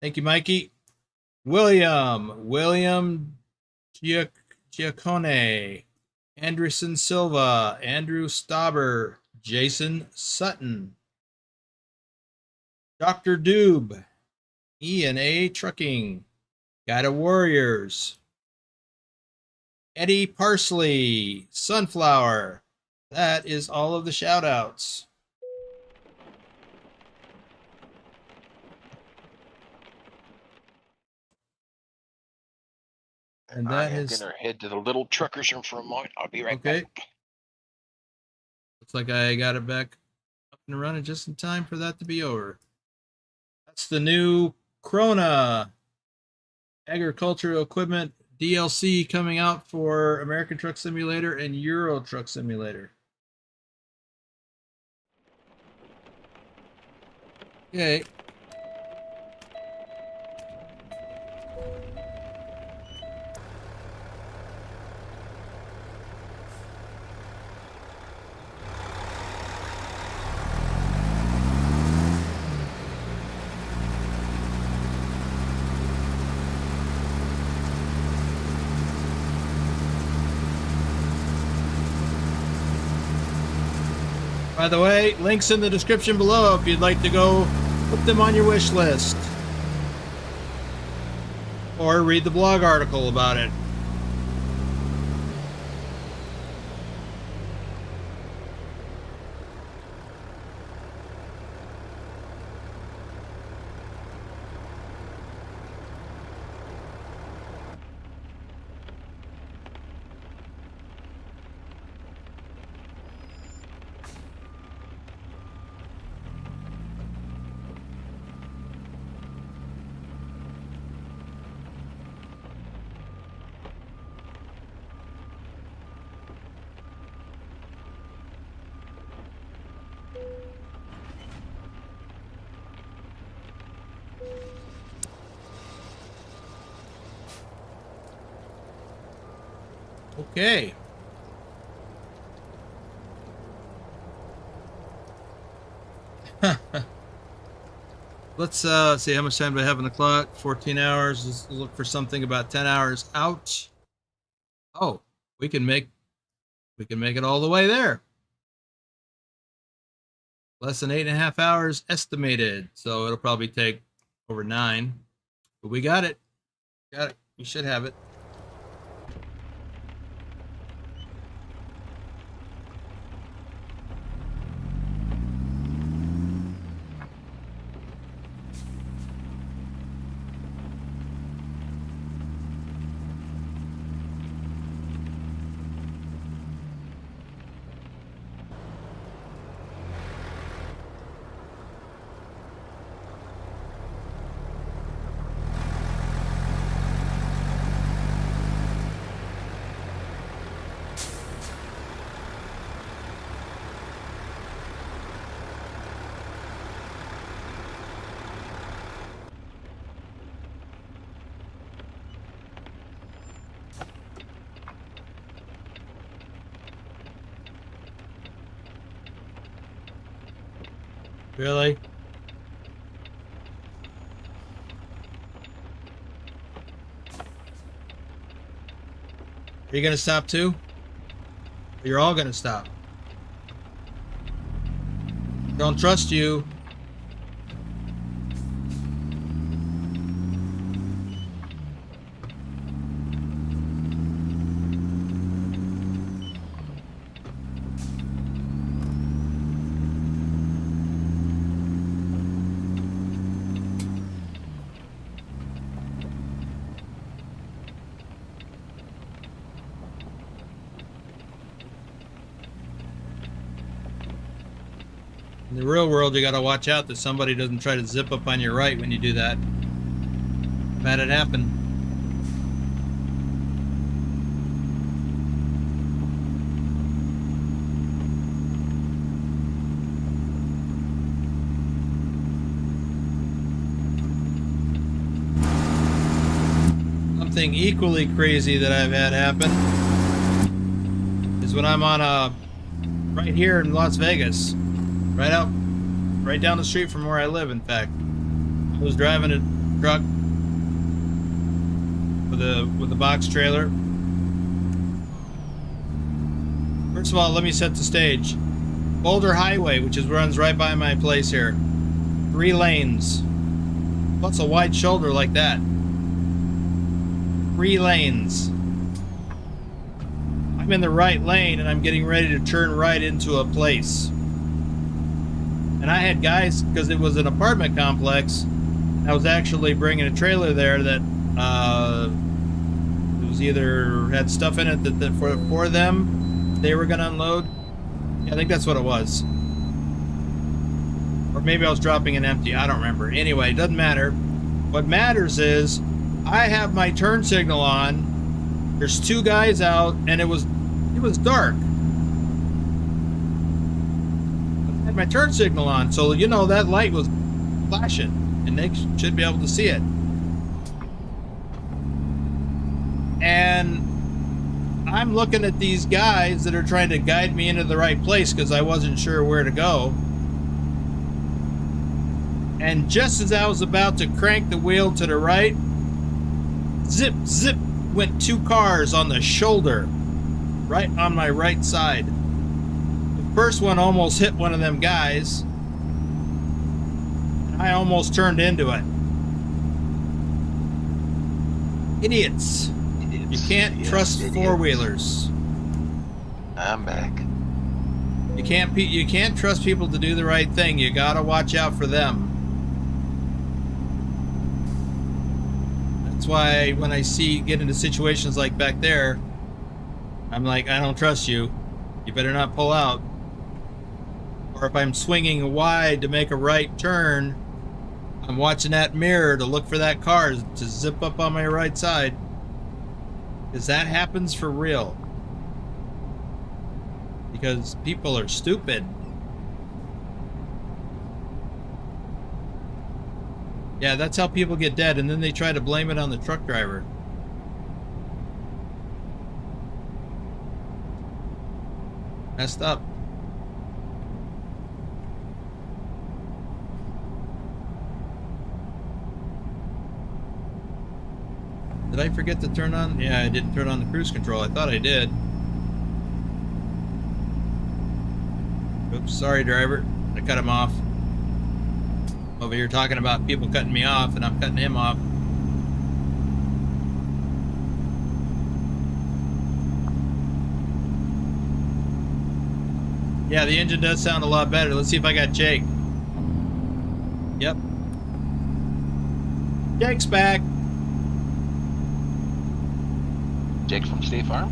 Thank you, Mikey. William Giacone, Anderson Silva, Andrew Stauber, Jason Sutton, Dr. Doob, Ian A. Trucking, Guide of Warriors, Eddie Parsley, Sunflower. That is all of the shout outs. And that is gonna head to the little truckers room for a moment. I'll be right back. Looks like I got it back up and running just in time for that to be over. That's the new Krona agricultural equipment DLC coming out for American Truck Simulator and Euro Truck Simulator. Okay. By the way, links in the description below if you'd like to go put them on your wish list. Or read the blog article about it. Okay. Let's see how much time do I have on the clock. 14 hours. Let's look for something about 10 hours out. Oh, we can make it all the way there. Less than 8.5 hours estimated. So it'll probably take over 9. But we got it. Got it. We should have it. Really? Are you going to stop too? You're all going to stop. Don't trust you. In the real world, you got to watch out that somebody doesn't try to zip up on your right when you do that. I've had it happen. Something equally crazy that I've had happen is when I'm on right here in Las Vegas. Right down the street from where I live, in fact. I was driving a truck with a box trailer. First of all, let me set the stage. Boulder Highway, which runs right by my place here. 3 lanes. What's a wide shoulder like that? 3 lanes. I'm in the right lane and I'm getting ready to turn right into a place. And I had guys, because it was an apartment complex, I was actually bringing a trailer there that it was either had stuff in it that for them they were going to unload. Yeah, I think that's what it was. Or maybe I was dropping an empty. I don't remember. Anyway, it doesn't matter. What matters is I have my turn signal on. There's 2 guys out, and it was dark. My turn signal on, so you know that light was flashing and they should be able to see it. And I'm looking at these guys that are trying to guide me into the right place because I wasn't sure where to go. And just as I was about to crank the wheel to the right, zip, zip, went 2 cars on the shoulder, right on my right side. First one almost hit one of them guys. I almost turned into it. Idiots. You can't trust four-wheelers. I'm back. You can't trust people to do the right thing. You gotta watch out for them. That's why when I get into situations like back there, I'm like, I don't trust you. You better not pull out. Or if I'm swinging wide to make a right turn, I'm watching that mirror to look for that car to zip up on my right side. Because that happens for real. Because people are stupid. Yeah, that's how people get dead, and then they try to blame it on the truck driver. Messed up. Did I forget to turn on? Yeah, I didn't turn on the cruise control. I thought I did. Oops, sorry, driver. I cut him off. Over here talking about people cutting me off, and I'm cutting him off. Yeah, the engine does sound a lot better. Let's see if I got Jake. Yep. Jake's back. Jake from State Farm?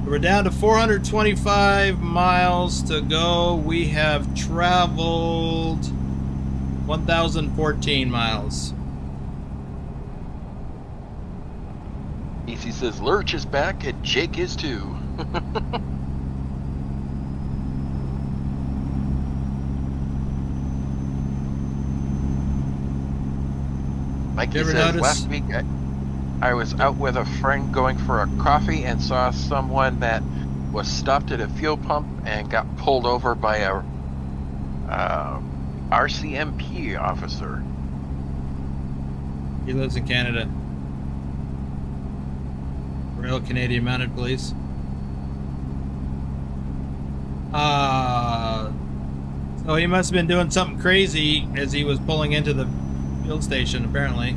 We're down to 425 miles to go. We have traveled 1,014 miles. EC says Lurch is back and Jake is too. Mikey Ever says notice? last week I was out with a friend going for a coffee and saw someone that was stopped at a fuel pump and got pulled over by a RCMP officer. He lives in Canada. Royal Canadian Mounted Police. So he must have been doing something crazy as he was pulling into the fuel station, apparently.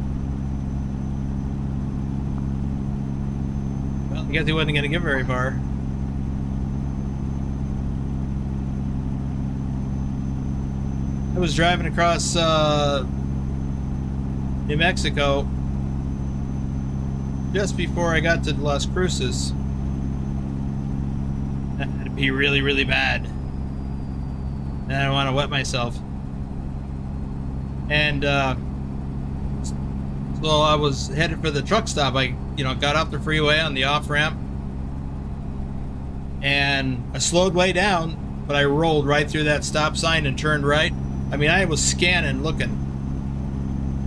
Well, I guess he wasn't going to get very far. I was driving across New Mexico just before I got to Las Cruces. That had to be really, really bad. And I don't want to wet myself. And so I was headed for the truck stop. I, got off the freeway on the off ramp, and I slowed way down, but I rolled right through that stop sign and turned right. I mean, I was scanning, looking,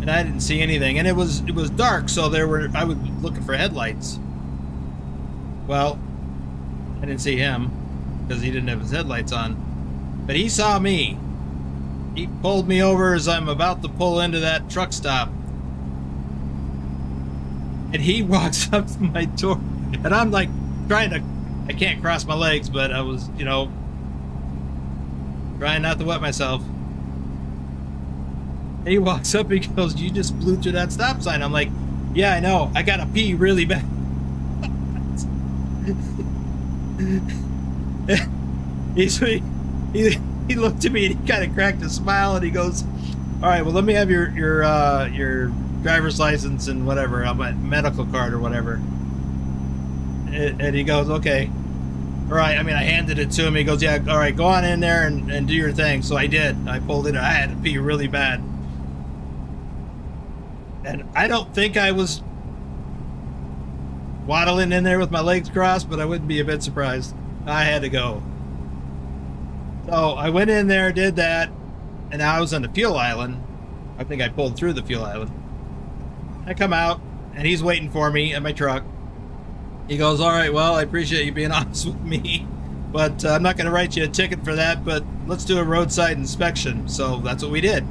and I didn't see anything. And it was dark, so I was looking for headlights. Well, I didn't see him because he didn't have his headlights on, but he saw me. He pulled me over as I'm about to pull into that truck stop, and he walks up to my door, and I'm like I can't cross my legs, but I was, trying not to wet myself. And he walks up, he goes, "You just blew through that stop sign." I'm like, "Yeah, I know. I gotta pee really bad." He looked at me and he kind of cracked a smile and he goes, "All right, well, let me have your driver's license and whatever, my medical card or whatever." And he goes, "Okay. All right." I mean, I handed it to him. He goes, "Yeah, all right, go on in there and do your thing." So I did. I pulled it. I had to pee really bad. And I don't think I was waddling in there with my legs crossed, but I wouldn't be a bit surprised. I had to go. So I went in there, did that, and I was on the fuel island. I think I pulled through the fuel island. I come out, and he's waiting for me at my truck. He goes, "All right, well, I appreciate you being honest with me, but I'm not going to write you a ticket for that, but let's do a roadside inspection." So that's what we did.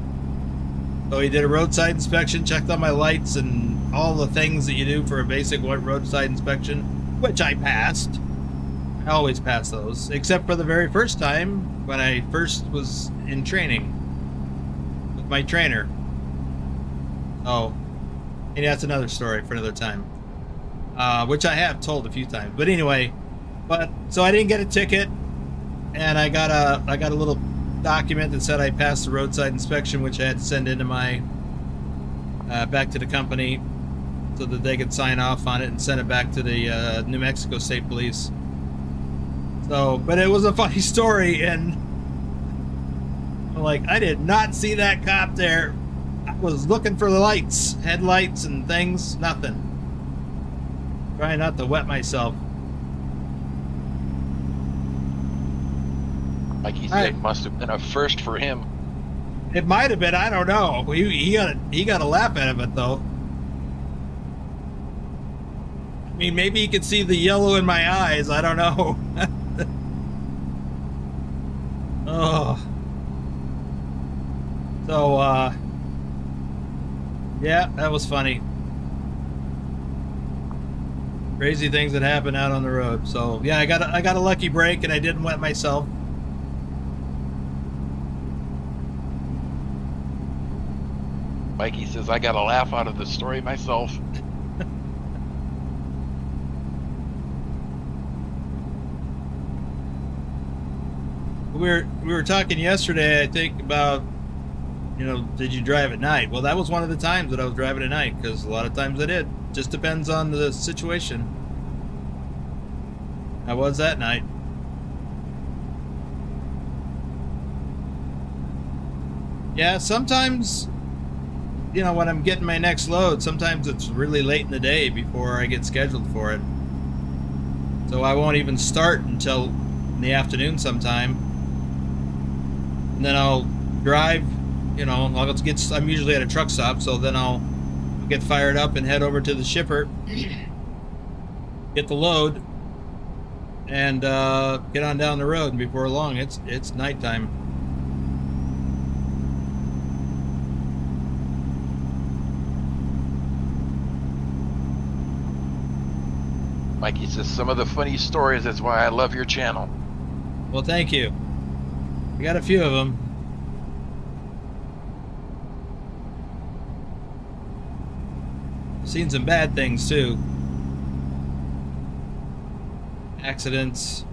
So he did a roadside inspection, checked on my lights and all the things that you do for a basic roadside inspection, which I passed. I always pass those, except for the very first time when I first was in training with my trainer. Oh, and that's another story for another time, which I have told a few times. But anyway, so I didn't get a ticket, and I got a little document that said I passed the roadside inspection, which I had to send into my back to the company so that they could sign off on it and send it back to the New Mexico State Police. So, but it was a funny story, and I'm like, I did not see that cop there. I was looking for the lights, headlights and things, nothing. Trying not to wet myself. Like he said, must have been a first for him. It might have been. I don't know. He got a laugh out of it though. I mean, maybe he could see the yellow in my eyes. I don't know. Oh. So, yeah, that was funny. Crazy things that happen out on the road. So, yeah, I got a lucky break, and I didn't wet myself. Mikey says, I got a laugh out of the story myself. We were talking yesterday, I think, about, you know, did you drive at night? Well, that was one of the times that I was driving at night, because a lot of times I did. Just depends on the situation. I was that night. Yeah, sometimes, you know, when I'm getting my next load, sometimes it's really late in the day before I get scheduled for it. So I won't even start until in the afternoon sometime. And then I'll drive, you know, I'm usually at a truck stop, so then I'll get fired up and head over to the shipper, get the load, and get on down the road. And before long, it's nighttime. Mikey says, some of the funny stories is why I love your channel. Well, thank you. I got a few of them. Seen some bad things too. Accidents.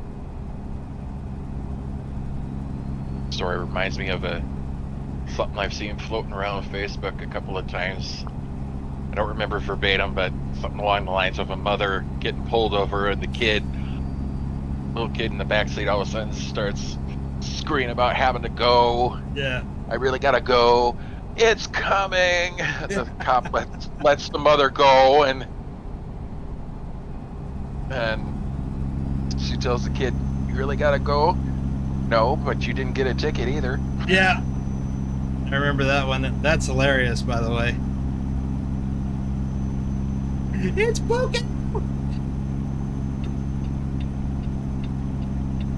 Story reminds me of something I've seen floating around Facebook a couple of times. I don't remember verbatim, but something along the lines of a mother getting pulled over and the little kid in the backseat all of a sudden starts screaming about having to go. Yeah. I really gotta go. It's coming. The cop lets the mother go, and she tells the kid, "You really gotta go?" "No, but you didn't get a ticket either." Yeah. I remember that one. That's hilarious, by the way. It's broken.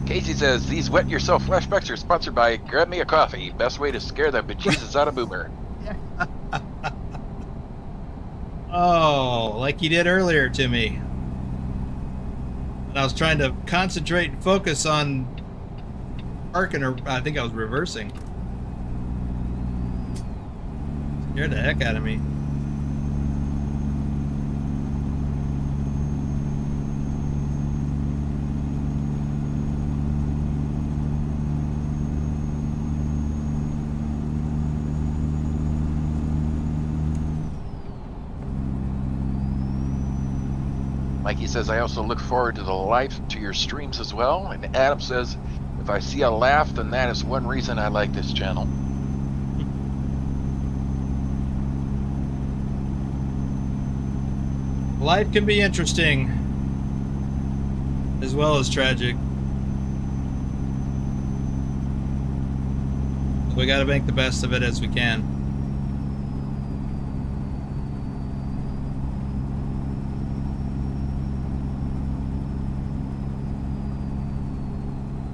Casey says, these wet yourself flashbacks are sponsored by Grab Me a Coffee. Best way to scare the bejesus out of Boomer. Oh, like you did earlier to me. And I was trying to concentrate and focus on parking, or I think I was reversing. Scared the heck out of me. Mikey says, I also look forward to your streams as well. And Adam says, if I see a laugh, then that is one reason I like this channel. Life can be interesting as well as tragic. We got to make the best of it as we can.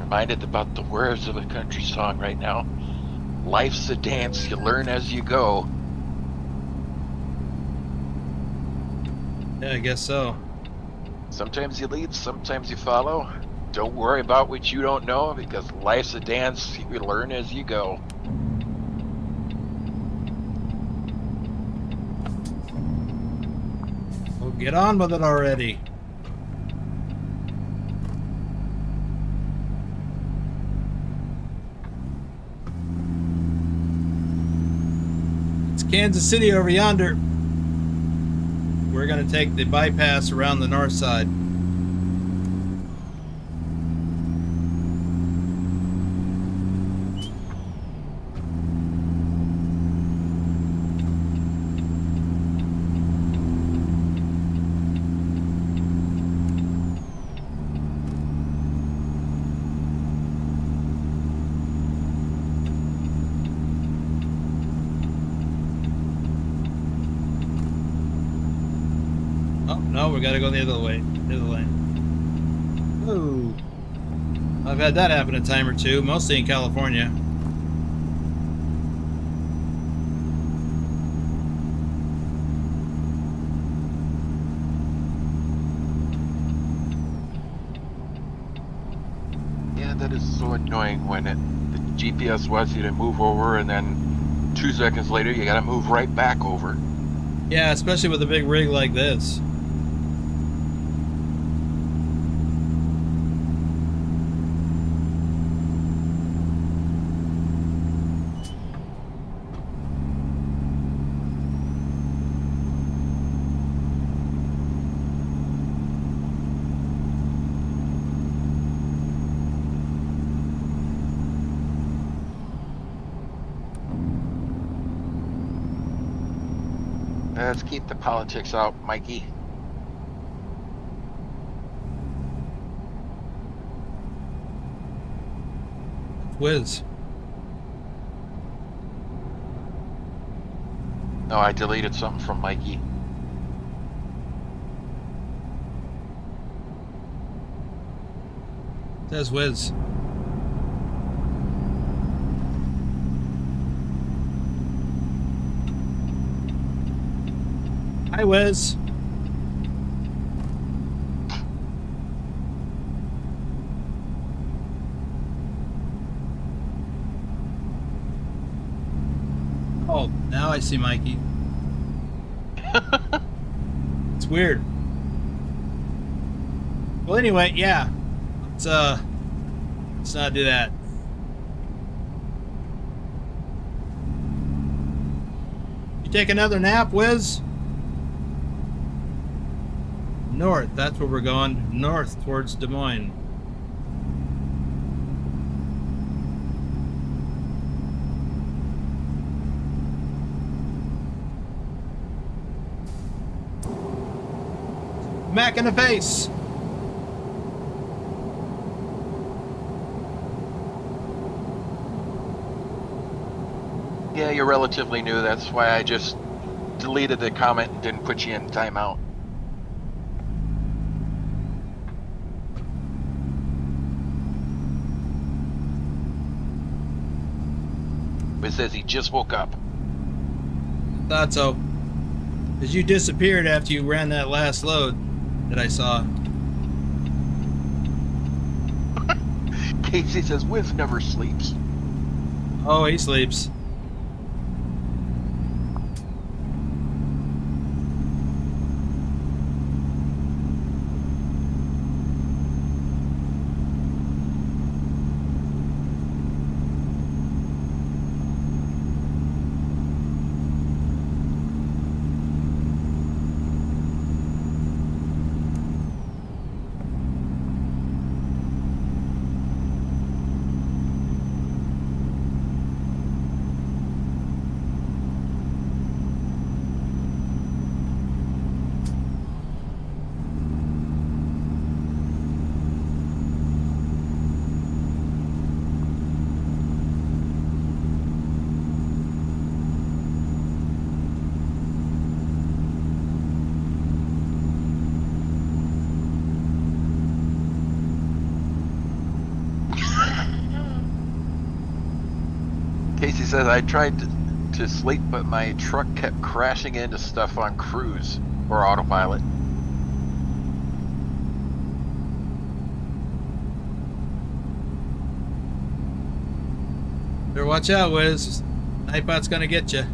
Reminded about the words of a country song right now. Life's a dance, you learn as you go. Yeah, I guess so. Sometimes you lead, sometimes you follow. Don't worry about what you don't know, because life's a dance, you learn as you go. Well, get on with it already. It's Kansas City over yonder. We're going to take the bypass around the north side. Oh, no, we gotta go the other way. The other lane. Ooh. I've had that happen a time or two, mostly in California. Yeah, that is so annoying when the GPS wants you to move over and then 2 seconds later you gotta move right back over. Yeah, especially with a big rig like this. Let's keep the politics out, Mikey. Whiz. No, I deleted something from Mikey. Says Whiz. Hi, Whiz. Oh, now I see Mikey. It's weird. Well, anyway, yeah. Let's not do that. You take another nap, Wiz? North, that's where we're going. North towards Des Moines. Smack in the face. Yeah, you're relatively new. That's why I just deleted the comment and didn't put you in timeout. It says he just woke up. Thought so. Because you disappeared after you ran that last load that I saw. Casey says Wiz never sleeps. Oh, he sleeps. Casey says I tried to sleep, but my truck kept crashing into stuff on cruise or autopilot. Better watch out, Wiz. Nightbot's gonna get you.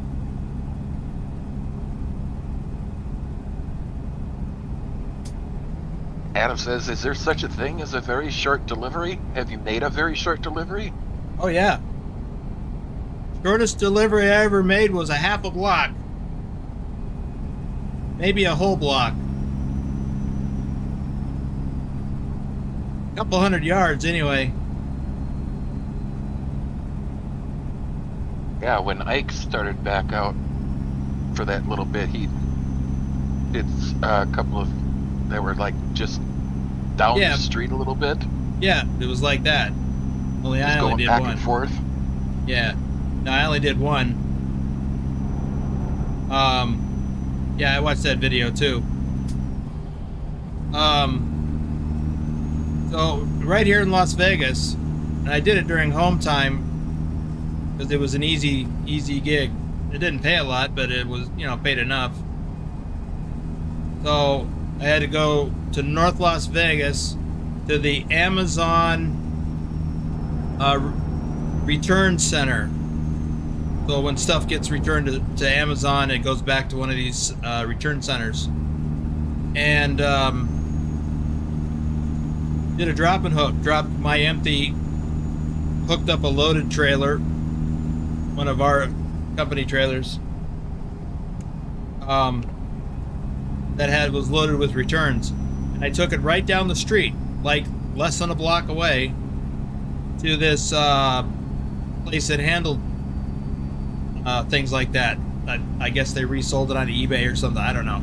Adam says, is there such a thing as a very short delivery? Have you made a very short delivery? Oh, yeah. Shortest delivery I ever made was a half a block. Maybe a whole block. A couple 100 yards, anyway. Yeah, when Ike started back out for that little bit, he did a couple of that were like just down the street a little bit. Yeah, it was like that. Only I only did one. Going back and forth. Yeah. No, I only did one. Yeah, I watched that video too. So right here in Las Vegas, and I did it during home time because it was an easy gig. It didn't pay a lot, but it was, you know, paid enough. So I had to go to North Las Vegas to the Amazon return center. So when stuff gets returned to Amazon, it goes back to one of these return centers. And did a drop and hook. Dropped my empty, hooked up a loaded trailer, one of our company trailers, that was loaded with returns. And I took it right down the street, like less than a block away, to this place that handled things like that. I guess they resold it on eBay or something. I don't know.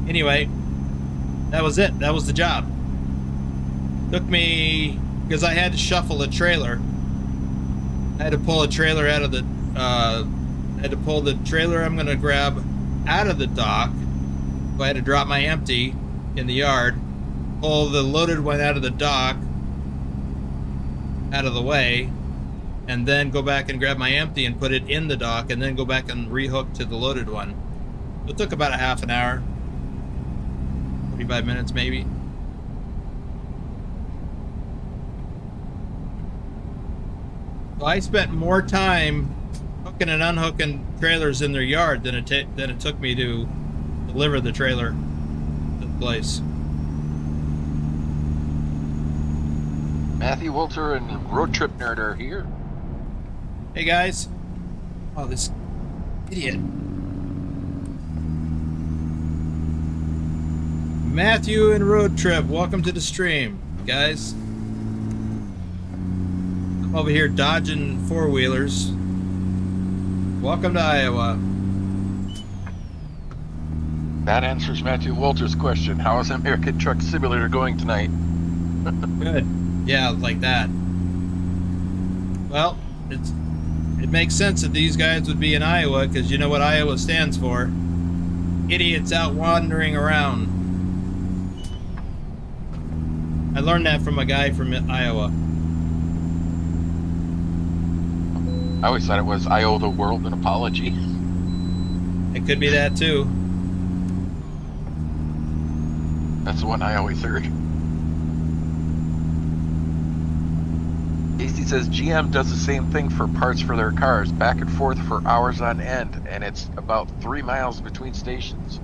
Anyway, that was it. That was the job. Took me, because I had to shuffle a trailer. I had to pull a trailer out of the, had to pull the trailer I'm going to grab out of the dock. So I had to drop my empty in the yard, pull the loaded one out of the dock, out of the way, and then go back and grab my empty and put it in the dock, and then go back and rehook to the loaded one. So it took about a half an hour, 45 minutes maybe. So I spent more time hooking and unhooking trailers in their yard than it took me to deliver the trailer to the place. Matthew Walter and Road Trip Nerd are here. Hey guys. Oh, this idiot. Matthew and Road Trip, welcome to the stream, guys. I'm over here dodging four-wheelers. Welcome to Iowa. That answers Matthew Walter's question. How is American Truck Simulator going tonight? Good. Yeah, like that. Well, it makes sense that these guys would be in Iowa, because you know what Iowa stands for. Idiots out wandering around. I learned that from a guy from Iowa. I always thought it was I owe the world an apology. It could be that too. That's the one I always heard. Casey says GM does the same thing for parts for their cars, back and forth for hours on end, and it's about 3 miles between stations.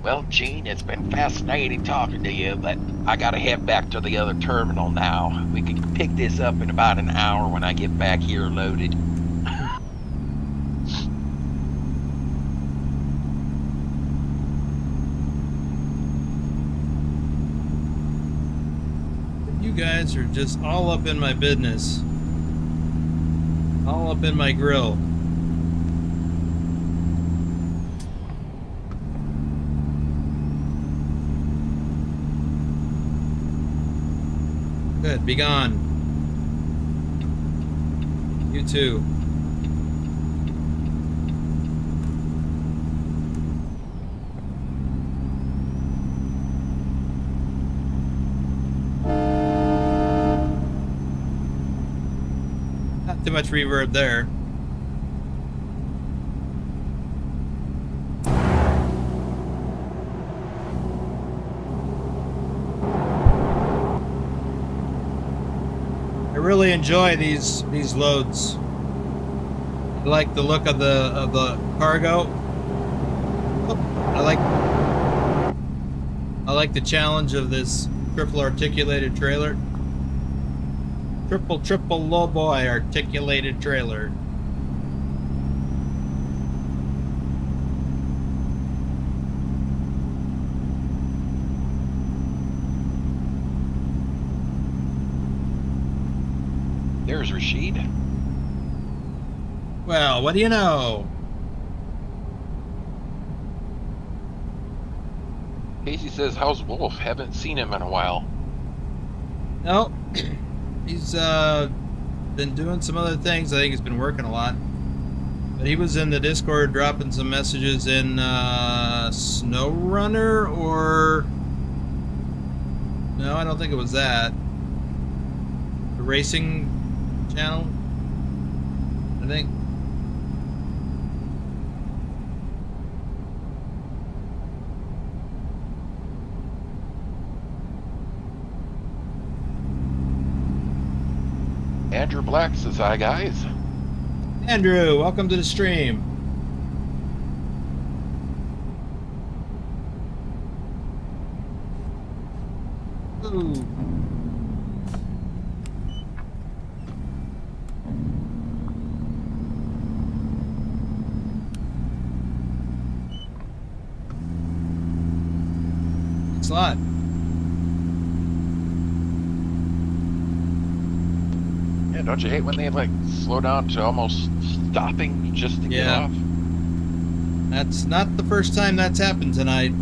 Well, Gene, it's been fascinating talking to you, but I gotta head back to the other terminal now. We can pick this up in about an hour when I get back here loaded. You guys are just all up in my business. All up in my grill. Good, be gone. You too. Not too much reverb there. I really enjoy these loads. I like the look of the cargo. I like the challenge of this triple articulated trailer. Triple lowboy articulated trailer. There's Rashid. Well, what do you know? Casey says, how's Wolf? Haven't seen him in a while. No, he's been doing some other things. I think he's been working a lot. But he was in the Discord dropping some messages in SnowRunner or... No, I don't think it was that. The racing channel, I think. Andrew Black says, hi guys. Andrew, welcome to the stream. Ooh. Thanks a lot. Yeah, don't you hate when they like slow down to almost stopping just to get off? That's not the first time that's happened tonight.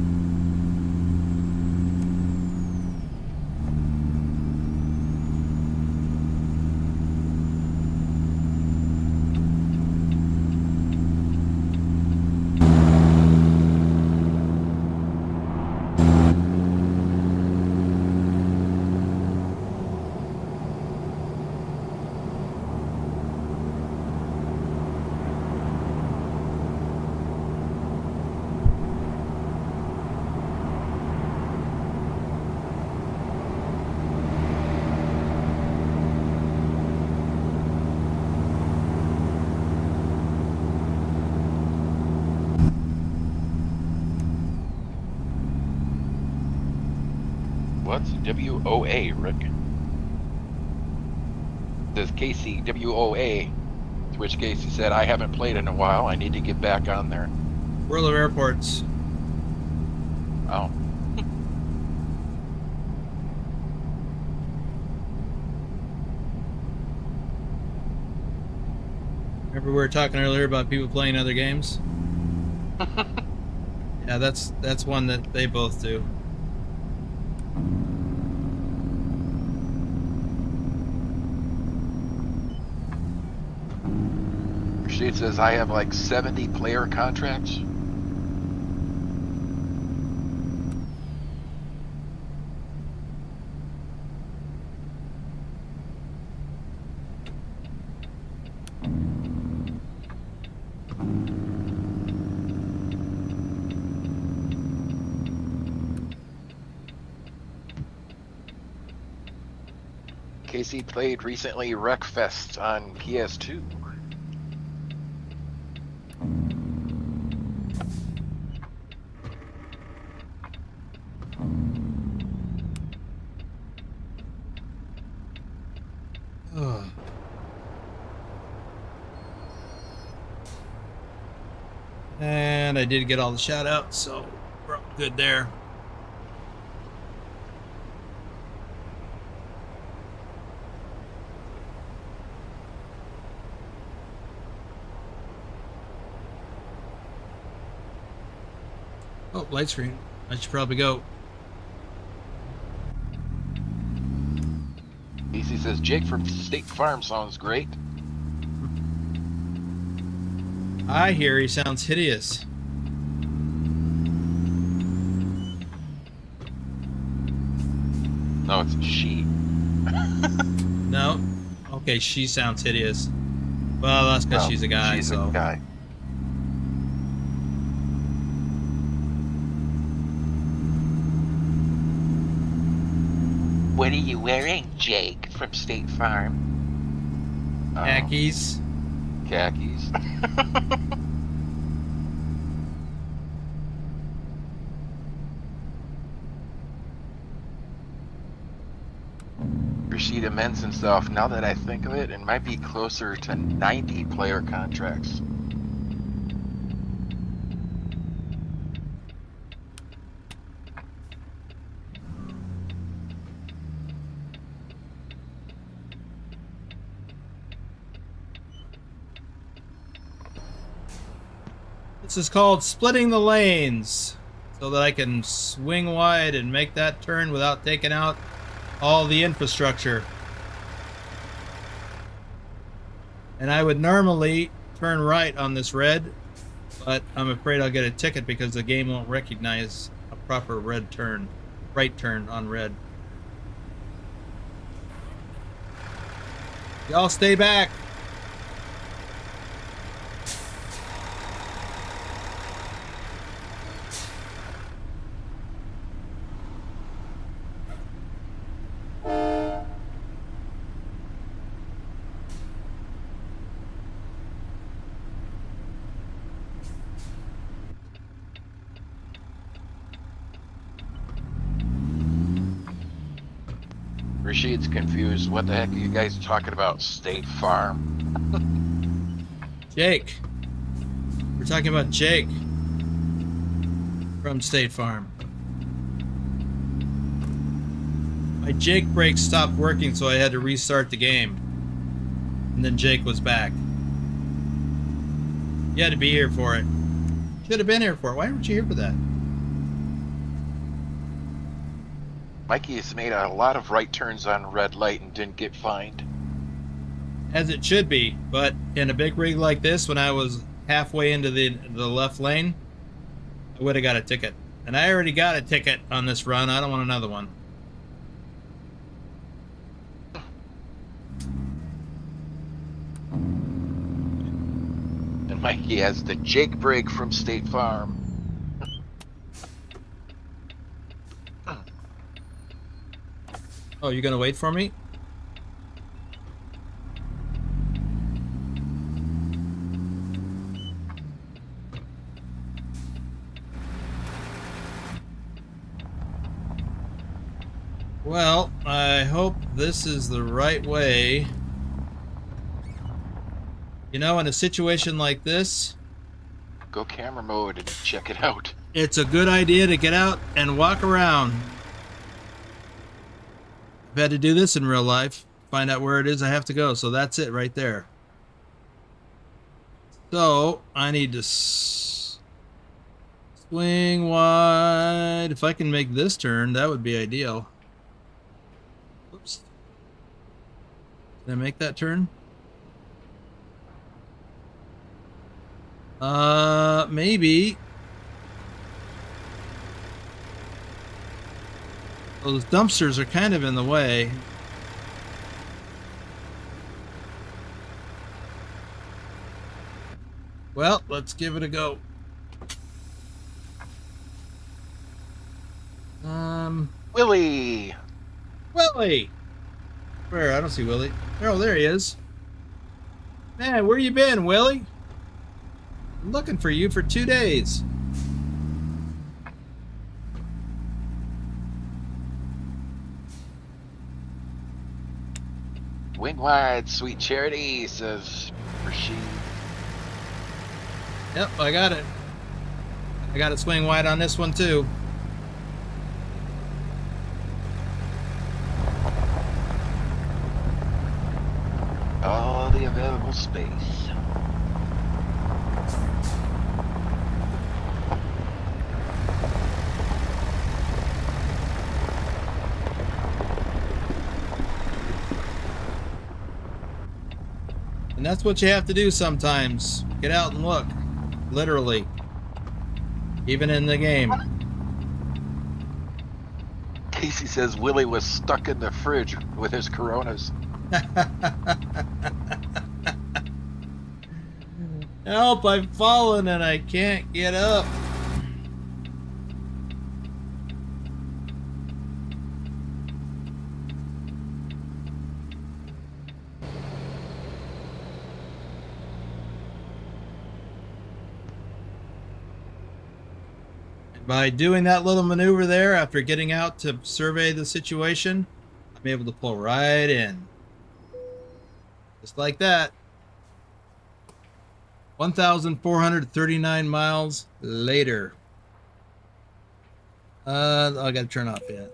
What's WOA, Rick? Says Casey, WOA. To which Casey said, I haven't played in a while. I need to get back on there. World of Airports. Oh. Remember we were talking earlier about people playing other games? Yeah, that's one that they both do. She says, I have like 70 player contracts. Casey played recently Wreckfest on PS2. And I did get all the shout outs, so we're good there. Oh, light screen. I should probably go. Casey says, Jake from State Farm sounds great. I hear he sounds hideous. No, it's she. No? Okay, she sounds hideous. Well, that's because she's a guy, she's so. a guy. What are you wearing, Jake from State Farm? Khakis. Khakis. Rashida Menson stuff, now that I think of it, it might be closer to 90 player contracts. This is called splitting the lanes. so that I can swing wide and make that turn without taking out all the infrastructure. And I would normally turn right on this red, but I'm afraid I'll get a ticket because the game won't recognize a proper red turn, right turn on red. Y'all stay back. Rashid's confused. What the heck are you guys talking about? State Farm? Jake. We're talking about Jake from State Farm. My Jake brake stopped working, so I had to restart the game. And then Jake was back. You had to be here for it. Should have been here for it. Why weren't you here for that? Mikey has made a lot of right turns on red light and didn't get fined. As it should be, but in a big rig like this, when I was halfway into the left lane, I would have got a ticket. And I already got a ticket on this run. I don't want another one. And Mikey has the Jake brake from State Farm. Oh, you gonna wait for me? Well, I hope this is the right way. You know, in a situation like this, Go camera mode and check it out. it's a good idea to get out and walk around. I've had to do this in real life, find out where it is I have to go, so that's it right there. So, I need to swing wide. If I can make this turn, that would be ideal. Oops. Did I make that turn? Maybe. Those dumpsters are kind of in the way. Well, let's give it a go. Willie! Willie! Where? I don't see Willie. Oh, there he is. Man, where you been, Willie? I'm looking for you for 2 days. Wing wide, sweet charity, says Rashid. Yep, I got it. I got it swing wide on this one, too. All the available space. And that's what you have to do sometimes. Get out and look. Literally. Even in the game. Casey says Willie was stuck in the fridge with his Coronas. Help, I've fallen and I can't get up. By doing that little maneuver there after getting out to survey the situation, I'm able to pull right in. Just like that. 1,439 miles later. I gotta turn off yet.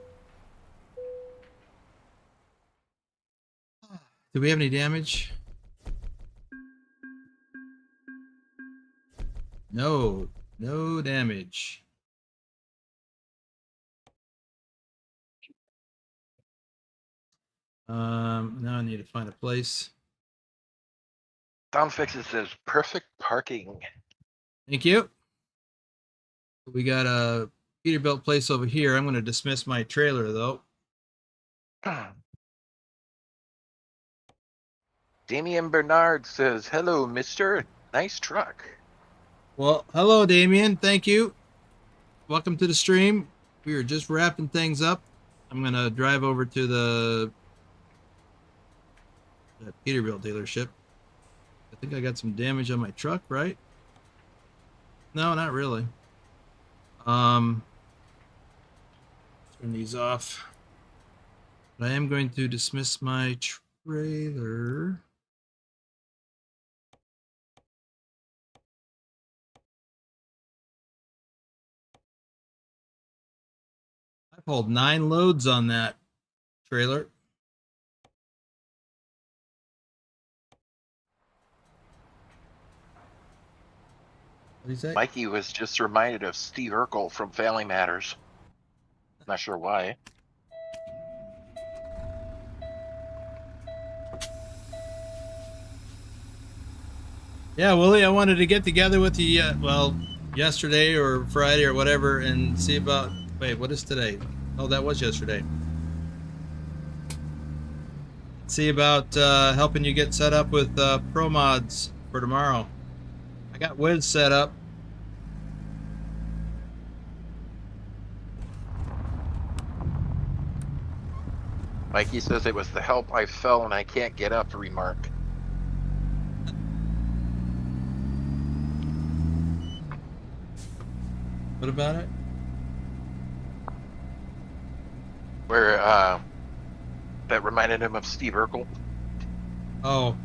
Do we have any damage? No, no damage. Now I need to find a place. Sound Fixes says perfect parking. Thank you. We got a Peterbilt place over here. I'm going to dismiss my trailer though. Damien Bernard says, hello, mister. Nice truck. Well, hello, Damien. Thank you. Welcome to the stream. We are just wrapping things up. I'm going to drive over to the Peterbilt dealership. I think I got some damage on my truck, right? No, not really. Turn these off. But I am going to dismiss my trailer. I pulled 9 loads on that trailer. What do you say? Mikey was just reminded of Steve Urkel from Family Matters. Not sure why. Yeah, Willie, I wanted to get together with you, well, yesterday or Friday or whatever, and see about, wait, what is today? Oh, that was yesterday. See about helping you get set up with Pro Mods for tomorrow. I got Wiz set up. Mikey says it was the help I fell and I can't get up remark. What about it? Where that reminded him of Steve Urkel. Oh,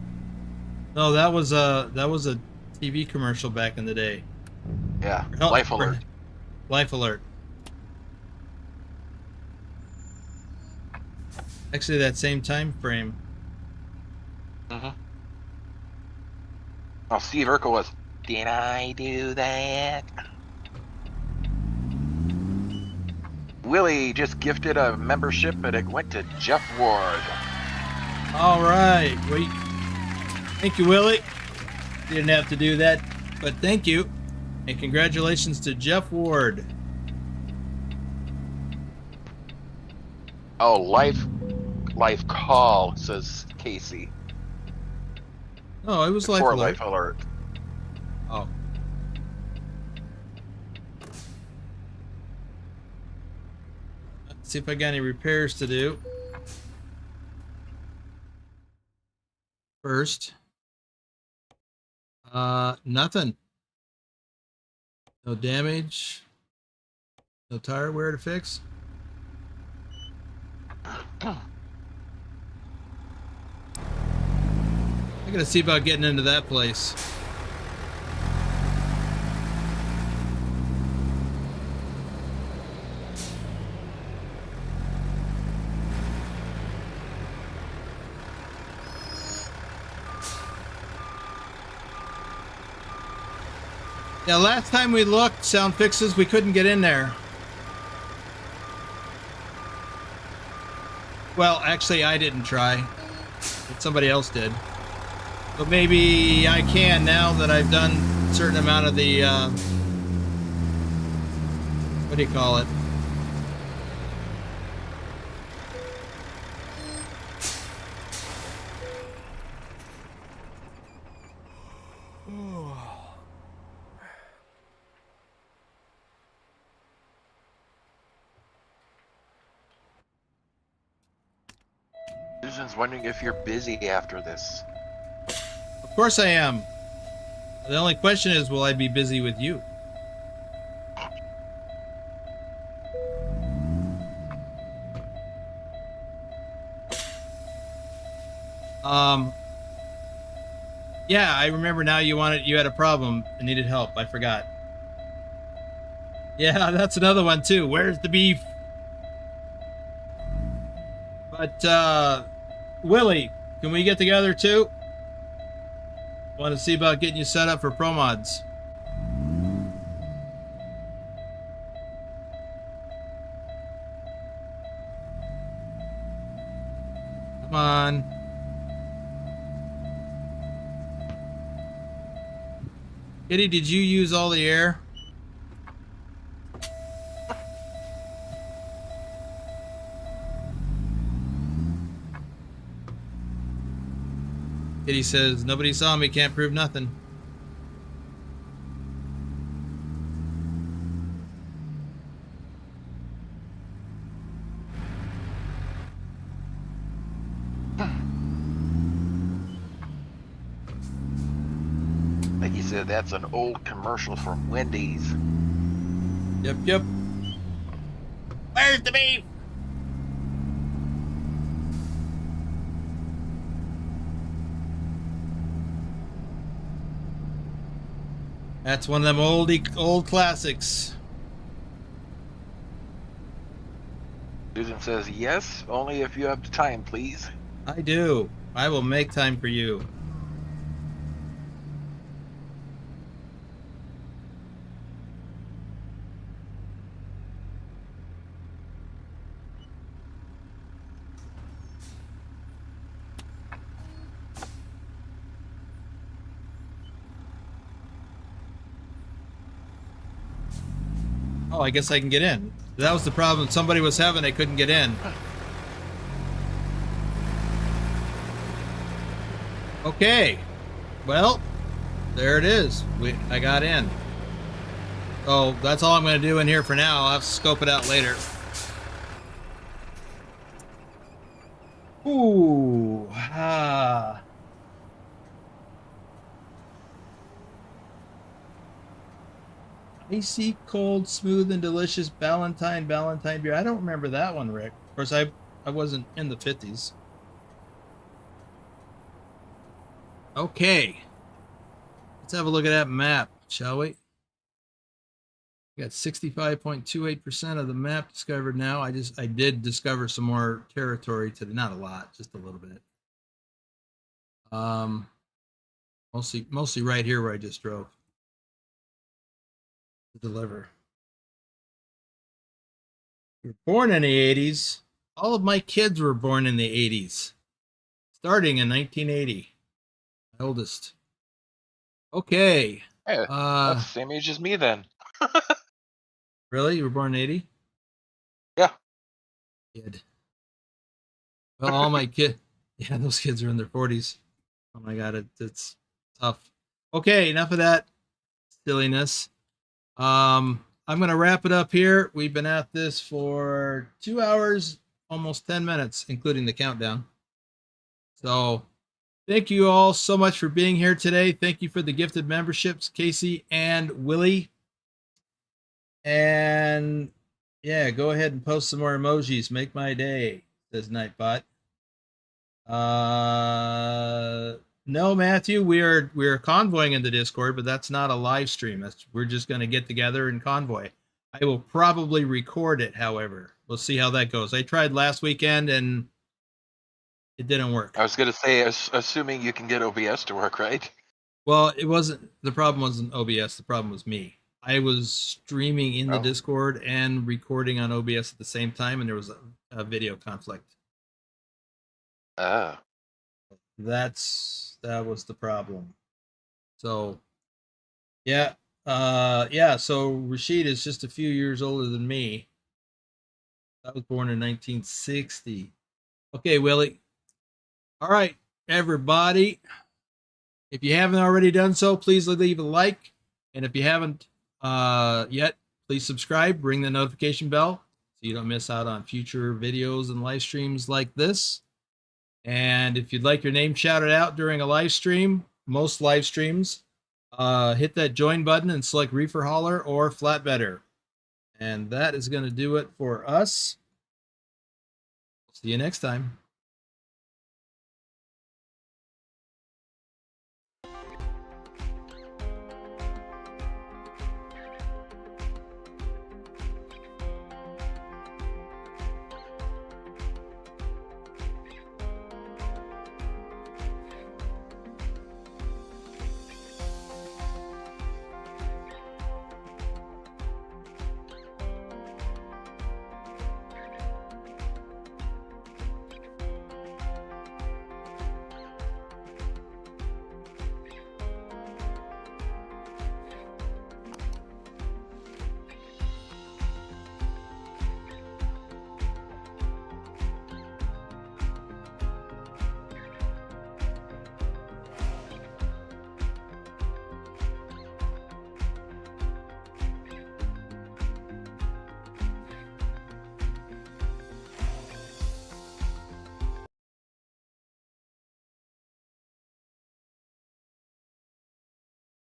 no, that was a TV commercial back in the day. Yeah, Life Alert. Life Alert. Actually, that same time frame. Mm-hmm. Oh, Steve Urkel was, did I do that? Willie just gifted a membership, but it went to Jeff Ward. All right. Wait. Thank you, Willie. You didn't have to do that, but thank you. And congratulations to Jeff Ward. Oh, life call, says Casey. Oh, it was Life Before Alert. Life Alert. Oh. Let's see if I got any repairs to do. First. Nothing. No damage. No tire wear to fix. I gotta see about getting into that place. Yeah, last time we looked, Sound Fixes, we couldn't get in there. Well, actually, I didn't try, but somebody else did. But maybe I can now that I've done a certain amount of the, what do you call it? Susan's wondering if you're busy after this. Of course I am. The only question is, will I be busy with you? Yeah, I remember now. You had a problem and needed help. I forgot. Yeah, that's another one too. Where's the beef? But Willie, can we get together too? Want to see about getting you set up for Pro Mods. Come on. Kitty, did you use all the air? Kitty says, nobody saw me, can't prove nothing. Like you said, that's an old commercial from Wendy's. Yep. Where's the beef? That's one of them old classics. Susan says, yes, only if you have the time, please. I do. I will make time for you. Oh, I guess I can get in. That was the problem somebody was having. They couldn't get in. Okay. Well, there it is. I got in. Oh, that's all I'm going to do in here for now. I'll have to scope it out later. Ooh. Ah. Icy, cold, smooth, and delicious Ballantine beer. I don't remember that one, Rick. Of course, I wasn't in the 50s. Okay. Let's have a look at that map, shall we? We got 65.28% of the map discovered now. I did discover some more territory today. Not a lot, just a little bit. Mostly right here where I just drove to deliver. You were born in the 80s. All of my kids were born in the 80s, starting in 1980. My oldest. Okay. Hey, that's the same age as me then. Really? You were born in 80? Yeah. Kid. Well, all my yeah, those kids are in their 40s. Oh my God, it's tough. Okay, enough of that silliness. I'm gonna wrap it up here. We've been at this for 2 hours, almost 10 minutes, including the countdown. So thank you all so much for being here today. Thank you for the gifted memberships, Casey and Willie. And yeah, go ahead and post some more emojis. Make my day, says Nightbot. No, Matthew, we're convoying in the Discord, but that's not a live stream. We're just going to get together and convoy. I will probably record it, however. We'll see how that goes. I tried last weekend and it didn't work. I was going to say, assuming you can get OBS to work, right? Well, the problem wasn't OBS. The problem was me. I was streaming in the Discord and recording on OBS at the same time, and there was a video conflict. Ah. That was the problem. So, yeah. So Rashid is just a few years older than me. I was born in 1960. Okay, Willie. All right, everybody. If you haven't already done so, please leave a like. And if you haven't yet, please subscribe, ring the notification bell so you don't miss out on future videos and live streams like this. And if you'd like your name shouted out during a live stream, most live streams, hit that join button and select Reefer Hauler or Flatbedder. And that is going to do it for us. See you next time.